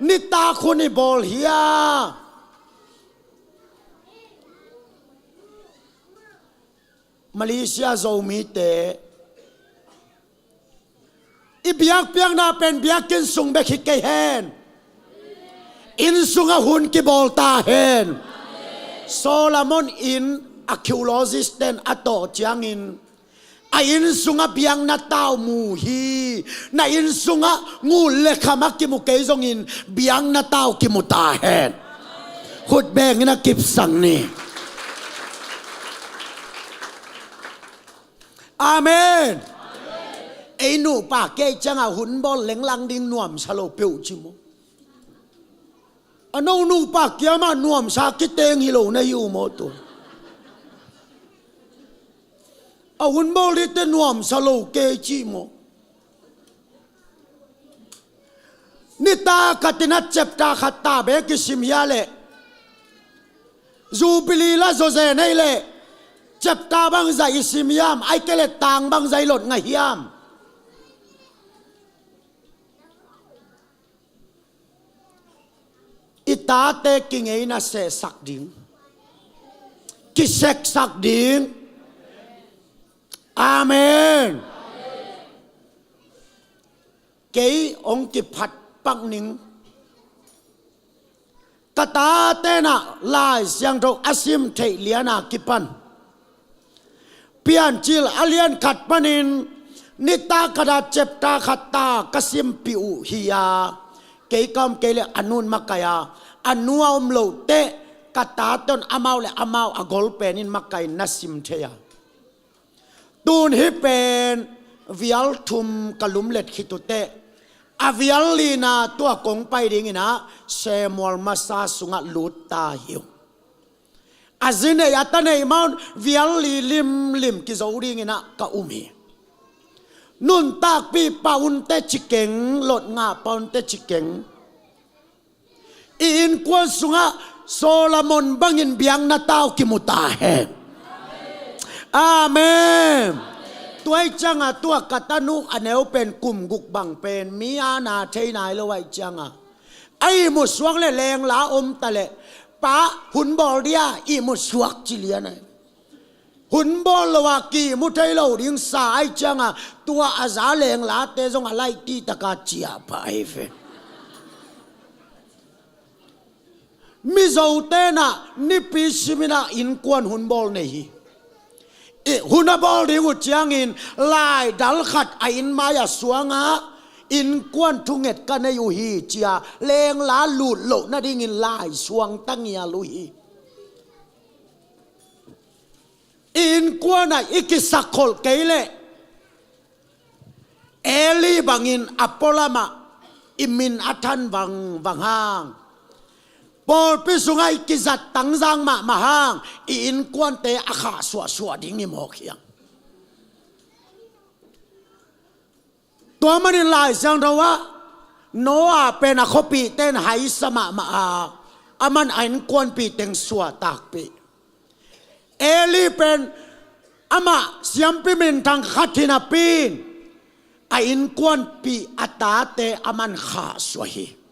นิตาคนในบอลเฮียมาเลเซียโซมีเตอีเบียกนาเป็นเบียกกินสุงเบคิกเกเฮนอินสุงะหุนกิบอลตาเฮนโซลามอนอินอะคิวโลซิสเตนอัตโตจางอินอินสุงะเบียงนาตาวมูฮีนาอินสุงะงูเลขมักกิมุเกยซงอินเบียงนาตาวกิมุตาเฮนขุดแบงนะกิบสังนี่อาเมนไอ้หนูปากเกยจังอาหุ่นบอลเหลงลังดิงนวมชาโลเปียวจิโมอันนูปากเกียมานวมชาคิเตงฮิโลในยูโมตัวอาหุ่นบอลลิเตนวมชาโลเกยจิโมนิตาคัตินัดเจ็บตาขัดตาเบกิสิมยาเลจูบิลีลาโซเซนให้เลเจ็บตาบางใจอิสิมยามไอเกเลตางบางใจหลดไงยามอิตาเตกิงเอนะเสสักดิ่งกิเสกสักดิ่งอาเมนเกยองกิพัดปังนิงกตาเตนะลายเสียงโตอาซิมเทเลียนากิปันเปียนจิลอเลียนขัดปนินนิตากระดาเจ็บตาขัดตากสิมปิวฮิยาเกยกอมเกยเลอนุนมักกายาอนุอมโลเตกตาต้นอามาวเลอามาวอกอลเปนินมักกายนัสิมเทียตูนฮิเป็นวิอัลทุมกลุมเล็ดขิตุเต avialina tua kong pai ding ina semol masa sunga luta hiu azine yatane maun viali lim ki zo ding ina ka umi nun tak pi paun te chikeng lot nga paun te chikeng in kwa sunga Solomon bangin biang na tao kimutahe amen tuai changa tua katanu aneu pen kum guk bang pen mi ana thei nai lo wai changa ai mu suak le leng la tale pa hun bol dia i mu suak chi lia nai hun bol lo wa ki mu thei lo ding sa ai changa tua aza leng la te zong alai ti taka chia pa ai fe mi zo te na ni pi simina in kwan hun bol nei hi hunabol di ujiangin lai dal khat ain maya suanga in kwan thunget kan yu hi chia leng la lut lo na dingin lai suang tangia lu hi in kwan ai ikisakol keile eli bangin apolama imin athan bang hang Paul pisungai kizat tangzang mahang in kwan te akha suwa ding ni mo khiang to manin lai sang dawa noa pen a khopi ten hai sama ma aman ain kwan pi teng suwa tak pi eli pen ama siam pi min tang khathina pin ain kwan pi atate aman kha swahi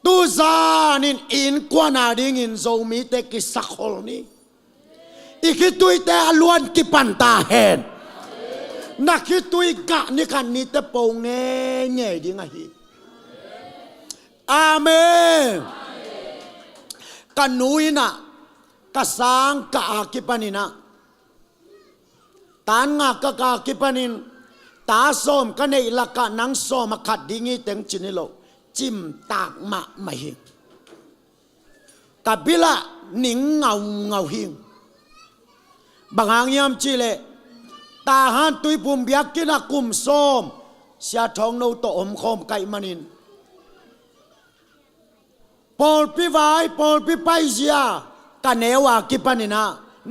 tu zanin in kwana ding in zo mi te ki sakhol ni ikitui te aluan ki panta hen nakitui ka ni kan ni te po nge ding a hi amen kanuina kasang ka akipanina tan nga ka akipanin ta som ka nei la ka nang som khat dingi teng chinilo chim tak ma hi kabila ning ngau hing bangang yam chile ta han tui pum biak kina kum som sia thong no to om khom kai manin pol pi vai pol pi pai zia kanewa kipanina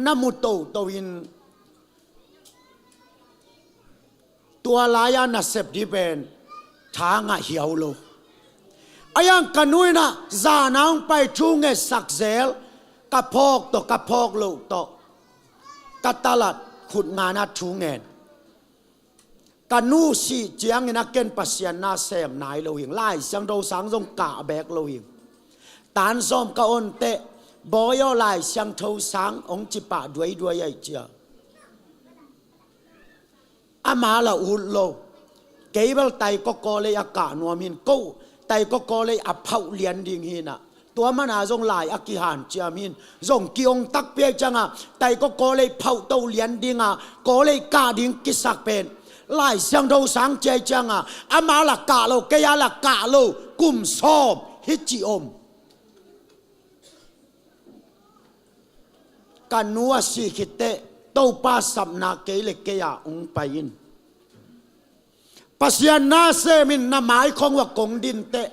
namuto towin tua laya na sep di ben thanga hiau lo ayang kanuina zanang pai chunge sakzel kapok lo to katalat khut ngana chungen kanu si chiang ina ken pasian na sem nai lo hing lai sang do sang jong ka bek lo hing tan som ka on te boyo lai sang tho sang ong chi pa duai ai chia ama la ul lo keibal tai ko le aka nuamin ko tai ko le a phau lian ding hi na tua mana zong lai akihan chiamin zong kiong tak pe changa tai ko le phau to lian dinga ko le ka ding kisak pen lai sang do sang che changa ama la ka lo ke ya la ka lo kum som hi chi om kanua si khite to pa samna ke le ke ya ung pain pasian na se min na mai khong wa kong din te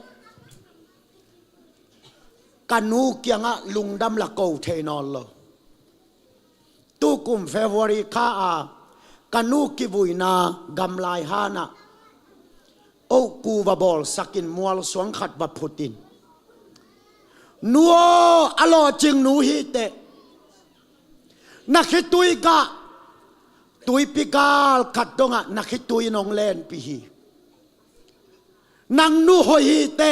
kanu kyanga lungdam la ko theinol lo tu kum February kha a kanu ki buina gamlai hana o ku wa bol sakin mual suang khat ba phutin nuo alo ching nu hi te nakhitui ka tui pikal khat donga nakhitui nong len pi hi nang nu hoi hi te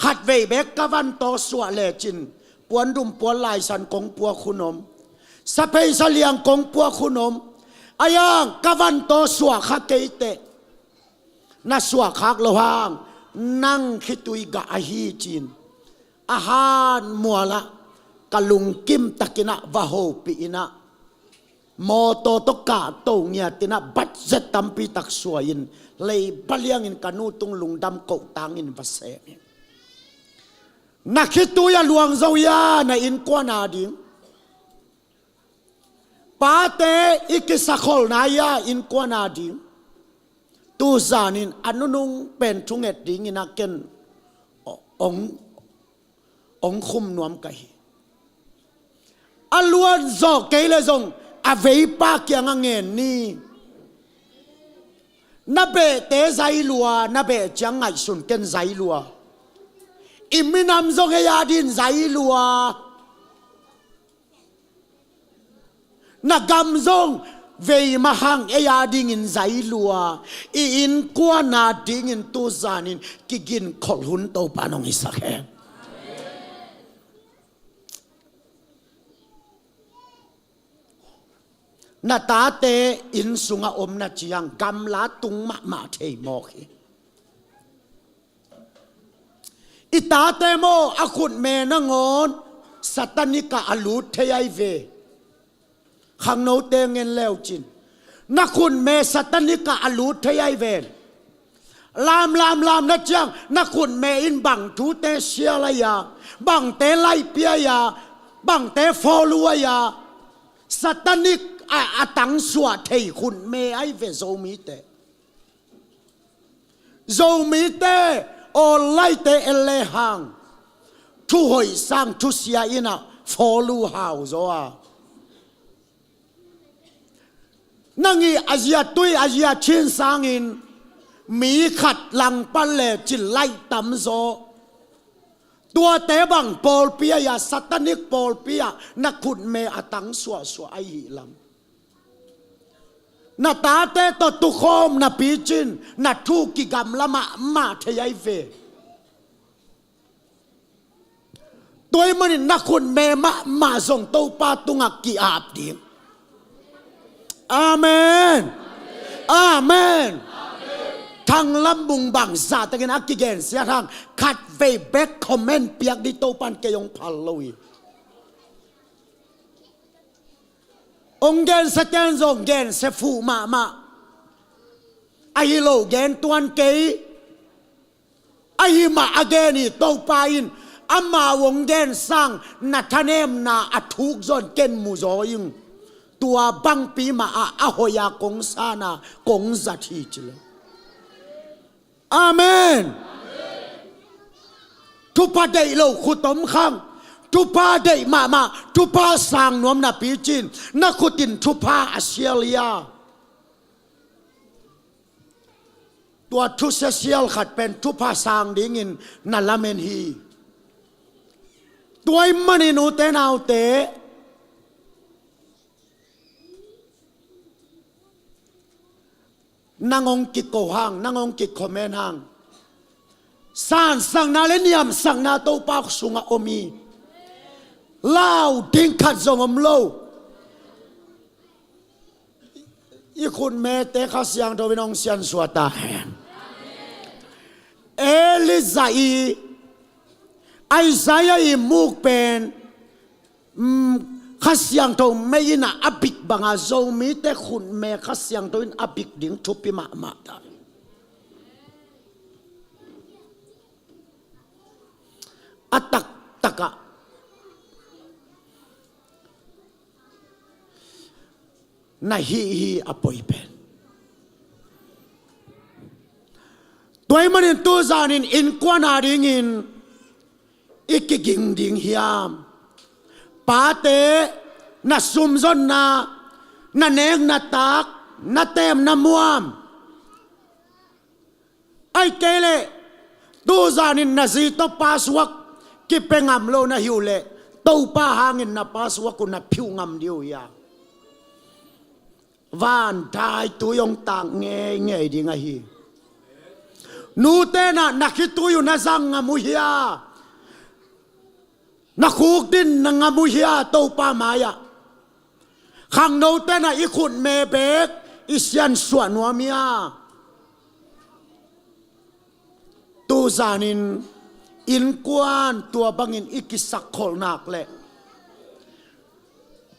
khat vei bek kavan to suwa le chin puan dum puan lai san kong pua khunom sapei saliang kong pua khunom ayang kavan to suwa kha keite na suwa khak lo hang nang khitui ga a hi chin ahan muala kalung kim takina va ho pi ina moto to ka to nya tina budget tampi tak suain lei baliang in kanu tung lungdam ko tangin vase nakhitu ya luang zoya na in kwana ding pate ikisakhol na ya in kwana ding ตูซานินอันนุงเป็นทุงเอ็ดดิ้งนักเก็นองคุมนวมไก่อลวนจอกเกลจงอเวปากยังเงินนี่นับเบเตใจลัวนับเบจังไงสุนเกินใจลัวอิมินำจงเฮียดินใจลัวนักกำจงเวมาหังเฮียดิงินใจลัวอินกวนาดิงินตูซานินกิกินขอลุนโตปานองอิสักแห่นาตาเตอินสุงอมนาจียังกำลาตุงมาเทมอกอิตาเตโมอคุนเมนงอนสัตนิกาอลูเทยเวขังโนเตเงินเลวจินนักคุณเมสัตนิกาอลูเทยเวลามนะจังนักคุณเมอินบังทูเตเชียลยาบังเตไลเปียยาบังเตฟอลัวยาสัตนิกอาตังสวดเทคุณเมไอเวโซมิเตโซมิเตโอไลเตเอเลหังทุหอยสังทุเสียอินะฟอลูฮาวโซอานังอีอาเซียตุยอาเซียชินสังอินมีขัดหลังปัลเลจิไลตัมโซตัวเตบังปอลเปียยาสัตนิกปอลเปียนักขุนเมอตังสวไอหิลัมนาตาเตตตุคอมนาปีจินนาทูกิกรรมละมาเทยเวตัวมันนักคุณเมมาส่งเต้าปาตุงักกีอาบดีอาเมนอาเมนทางลำบุงบังซาตะกินอักกิเกนเสียทางขัดเวเบกคอมเมนต์เปียกดิโตปันเกยงพัลลุยองเกนสแกนซงเกนเซฟูมาไอโลเกนตวนเกยไอมาอเกนี่โตปาอินอามาวงเกนสังนัทเนมนาอทุกซอนเกนมูโซยิงตัวบังปีมาอาโหยากงซานากงจัทีจิลอาเมนทุพาเดโลขุตมขังทุพาเดมาทุพาสางนวมนาปีจินนักขุตินทุพาอาเซียเลียตัวทุเซียลขัดเป็นทุพาสางดิ้งินนัลลาเมนฮีตัวมันอินูเตนเอาเตนางองกิโกหังนางองกิคอมเมนหังสานสังนาเลนิยมสังนาโตปากสุงอมีลาวดิ้งขัดจงอมโลอีคุณเมเตข้าเสียงตัววินองเสียนสวดตาแหนเอลิซาอีไอซายาอีมุกเป็นข้าเสียงตัวไม่ยินะอบิกบังอาโซมีแต่คุณเมข้าเสียงตัวอินอบิกดิ้งทุบปีมาตาอัตตะกะนาฮีอปอยเป็นตัวมันตัวจานินอินกวนาดิงินอีกกิ่งดิ่งเฮียมปาเตนาซุมซอนนาเนงนาตักนาเต็มนามัวมไอเกเลตัวจานินนาซีตปาสวักกิเปงามโลนาฮิวเลตัวปาหางินนาปาสวักกุนาผิวงามเดียวยาวานทายตัวยงต่างเงยดีไงฮีนูเตนะนักขิตุยนาซังงามุฮิยานักขุกดินนงามุฮิยาโตปามายะขังนูเตนะอีขุนเมเบกอิเซียนสวนวมียตูซานินอินกวนตัวบังอินอิกิสักโคลนักเล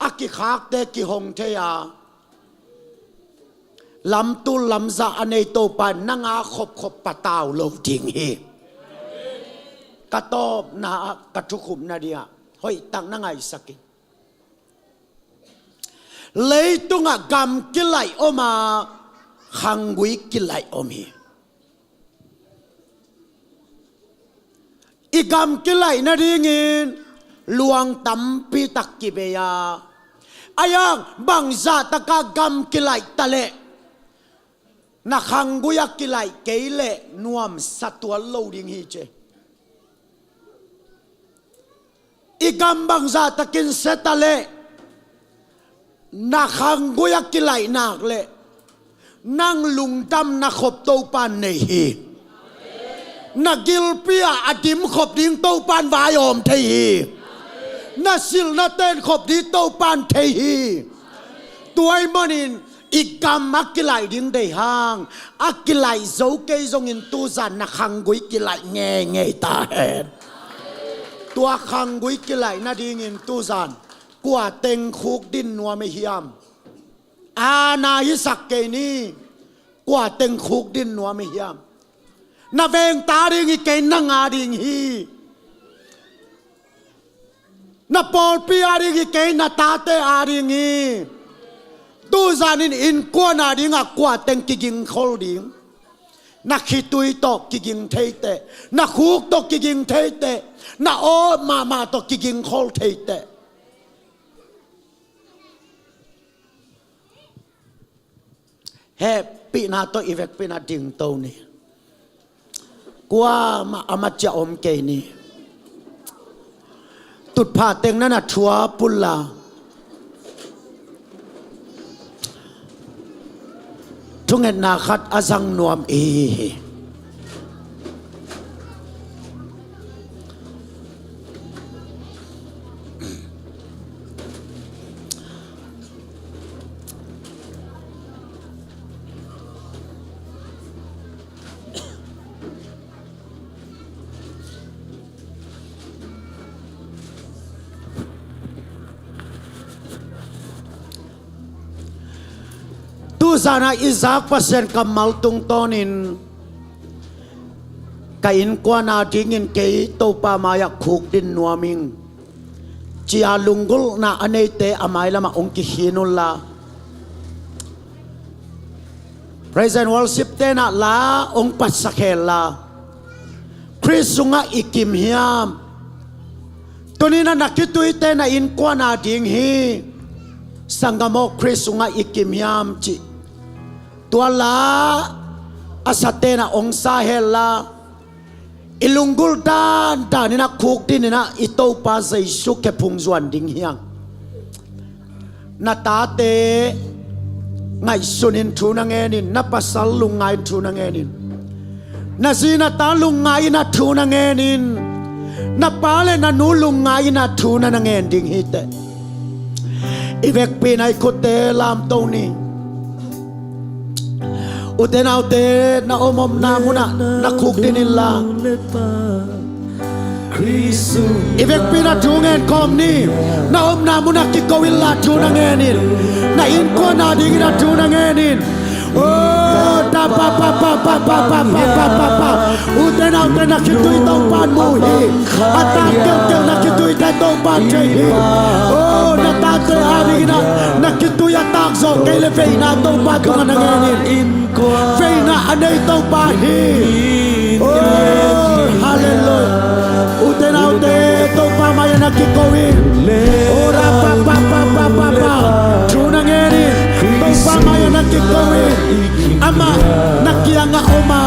อากิขากเตกิหงเทียลำตุลลำซาอเนโตปันนังอาขบปะตาวโลทิงเฮกระตอบนากระทุขุมนาเดียหอยตังนังไงสักิเลยตุงกำกิไลอมา ขังกุยกิไลอมีอีกำกิไลนาดีงินลวงตั้มปีตักกิเบียอายังบังซาตะกากำกิไลตะเลนักขังกุยกิไลเกยเลนวมสัตว์โลดิงฮีเจอีกำบังซาตะกินเซตะเลนักขังกุยกิไลนักเลนั่งลุงดำนักขบโตปานในฮีนักกิลเปียอดิมขบดิ้งโตปานวายอมเทฮีนักสิลนักเต้นขบดีโตปานเทฮีตัวไอ้มันอินอีกกรรมอักกิไลดิ้งได้ห่างอักกิไลโจเกยจงอินตูสันนักขังกุยกิไลเงยเงยตาเห็นตัวขังกุยกิไลนาดิ้งอินตูสันกว่าเต็งคุกดินนัวไม่เฮียมอาณายิสักเกนี่กว่าเต็งคุกดินนัวไม่เฮียมนาเวงตาดิงอีเกนังอาดิงฮีนาปอลปีอาดิงอีเกนาตาเตอาดิงฮีตูซานินอินกว่านาดิงกว่าเต็งกิกิงโคลดิงนักขิตุยตกกิกิงเทเตนักคุกตกกิกิงเทเตนักโอมาตกกิกิงโคลเทเตเฮปีนาโตอีเวกปีนาดิงโตนี่กว่ามาอามาจะอมเกนี่ตุดผ่าเต็งนั่นน่ะชัวปุลลาทุกเงินนาคัดอาซังนวมตูซานาอิซากพัศน์กัมมัลตุงตอนินกอินกว่านาดิงินเกยโตปามายคุกดินนัวมิงจีอาลุงกุลนาอเนเตอามายละมาองกิฮินุลลา Present worship เตนะลาองปัสสะเคลาคริสซุงะอิกิมฮิยามตัวนี้นักคิดตุยเตนะอินกว่านาดิงฮีสังกโมคริสซุงะอิกิมฮิยามจิตัวลาอาสเตนะองซาเฮลาอิลุงกุลดานดานินะคุกดินนะอิโตปาเซซุเคพุงจวนดิงฮิยังนาตาเตไงสุนินทูนังเอนินนับปัสสลุงไงทูนังเอนินนาซีนาตาลุงไงนาทูนังเอนินนับปาเลนานูลุงไงนาทูนังเอนินดิงฮิเตอีเวกปีนไอคุเตลามโตนีอุเทนเอาเตนะอมอมนามุนะนักคุกดินิลลาอีเวกปีนะทูเงินคอมนี่นะอมนามุนะกิโกวิลลาทูนังเงินินนะอินโกนาดิกินะทูนังเงินินโอ้ตาปาอุเทนเอาเตนะคิตุยตองปานมูฮีอัตตาเกลนะคิตุยแต่ตองปานเจฮีโอ้นะตาเตอาดิกินะคิตุยตากโซเกเลเฟนะตองปานตัวนังเงินินเฟนะอันนี้ต้องปาฮีโอ้ฮาเลลูยาอุเทนเอาเตต้องปามายนักกิโกวิโอ้ราปาชูนังเงินิต้องปามายนักกิโกวิอามานักยังงะโอมา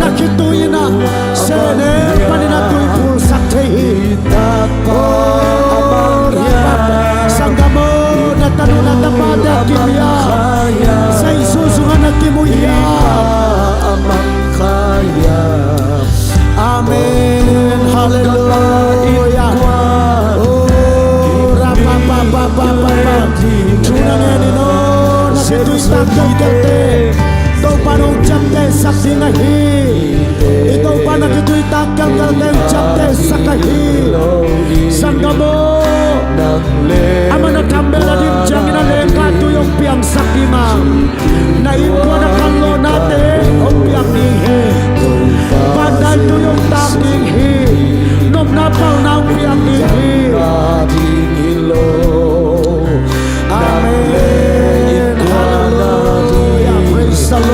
นักคิตุยนะเซเนปานินาตุยพูลสักเทฮีโอ้ราปาสังกโมนัตนุนัตปาเดกิมิยาไซซูซุงานักกิมุยาอาเมนฮาเลลูยาโอ้ราปาชูนังเอนิโนนักตุยสักเกเตโตปานองจับเตสักสิงฮีโตปานักตุยตักเกเตจับเตสักฮีสังกโมamana tambela dim jangina leka tuyong piang sakima na iko na kallo nate om piang ni he pandai tuyong taking he nom na pau na piang ni he amen hallelujah praise the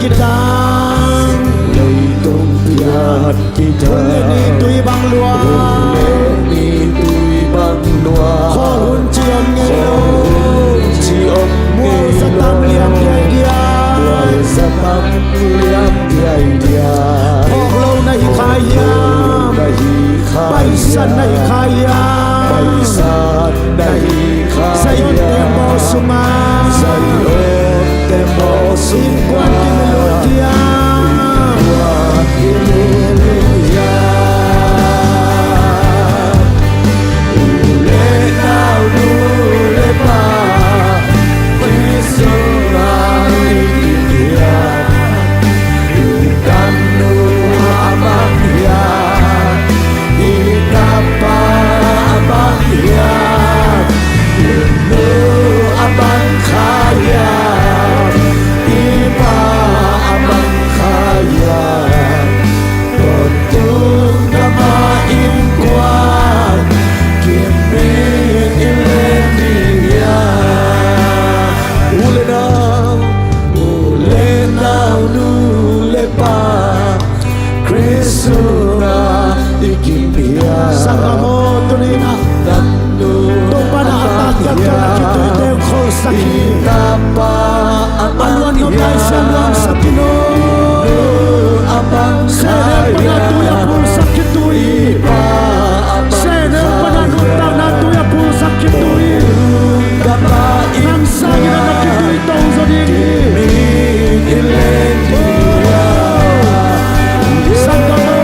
kitang Lay tung piat kita Ni tui bang lua Ni tui bang lua Kho hun chiom ngelo Chi om Mual sa tam liam dia dia Mual sa tam liam dia Phok lâu nay khaya Nahi khaya Pai san nay khaya Pai san nahi khaya Sayon tempo suma Sayon tempo suma Kuan kimelodia Kuan kimelodia Ule nau ule pa Kristo ngai dia Kanu abang dia Ikapa abang dia Ulu abang kaya Iba abang kaya Kontung namain kuat Kimin ilenia Ule nau nule pa Krisuna ikimia Sangamo tunina Nanu Tumpa na atakal ka na kito'y tayong khol sakit Itapa Aluan no tayo sa luang sa Pino Abang Senel panatuya po sa kito'y Senel pananutang natuya po sa kito'y Nang sagi na nakito'y taong sa dingi Sangamo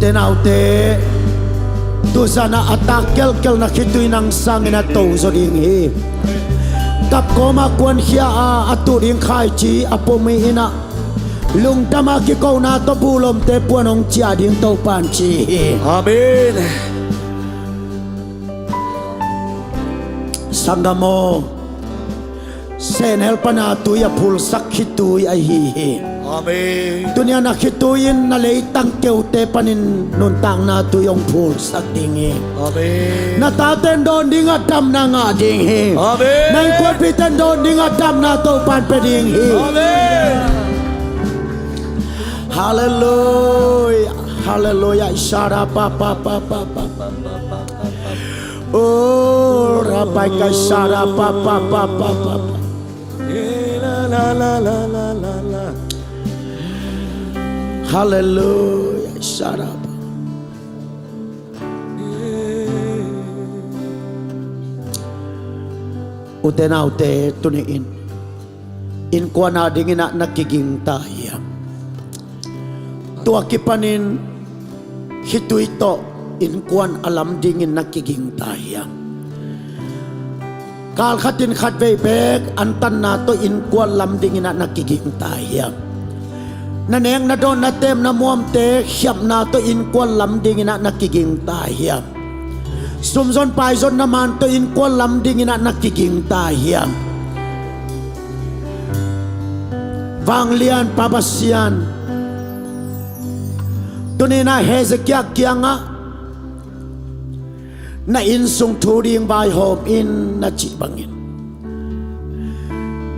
Tenaute tu sana atakel kel na khitui nang sang na to zo ding hi kap koma kwan hia a atu ding khai chi apomi ina lung tama ki ko na to bulom te puanong chia ding to pan chi Amen sangamo sen helpa na tu ya phul sak khitui ai hi Amen dunia na khituin na leitang keu te panin nun tang na tu yong phul sak ding hi Amen na ta ten don ding a dam na nga ding hi Amen nai ko pi ten don ding a dam na to pan pe ding hi Amen hallelujah hallelujah shara pa pa pa pa pa oh rabai ka shara pa pa pa pa pa La la la la la la hallelujah shara uten ute tuniin in kuana dingina nakiging tayo tua kipanin hituito in kuan alam dingin nakiging tayo kal khatin khat ve bek an tan na to in kwal lam ding ina nakiging ta hiam na neng na don na tem na muam te khiam na to in kwal lam ding ina nakiging ta hiam sum zon pai zon na man to in kwal lam ding ina nakiging ta hiam vang lian pabasian tunina Hezekiah kianga na in sung thuring bai hom in na chi bangin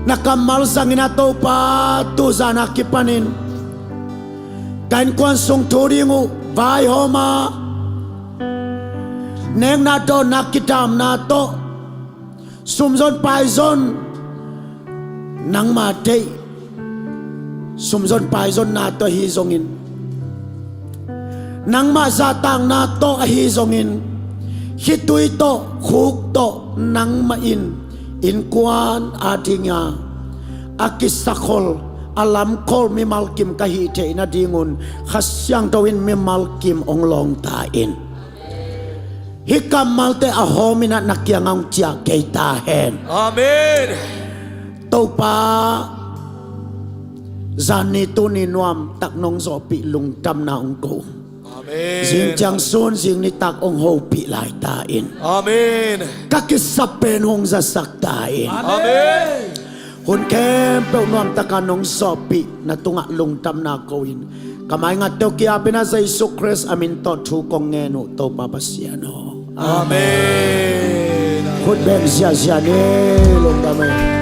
na kamal sangina to pa tu zana kipanin kain kwan sung thuring u bai homa neng na to nakitam na to sum zon pai zon nang ma te sum zon pai zon na to hi zongin nang ma za tang na to hi zongin hitui to khuk to nang ma in kwan adinga akisakol alam kol mi malkim kahi te na dingun khasyang tawin mi malkim onglong ta in hikam malte ahomina nakyang chia keita hen Amen. to pa zani tu ni nuam tak nong zo pi lung tam na ong ko Amen. Jing chang sun jing ni tak ong ho pi lai ta in Amen. kakisapen hong za sak ta in Amen. hun kem pe nuam takanong so pi na tunga lung tam na ko in kamay nga to kia pina sa Isu Christ amin to thu kong ngeno to papasiano Amen. khut ben sia sia ne lung tamay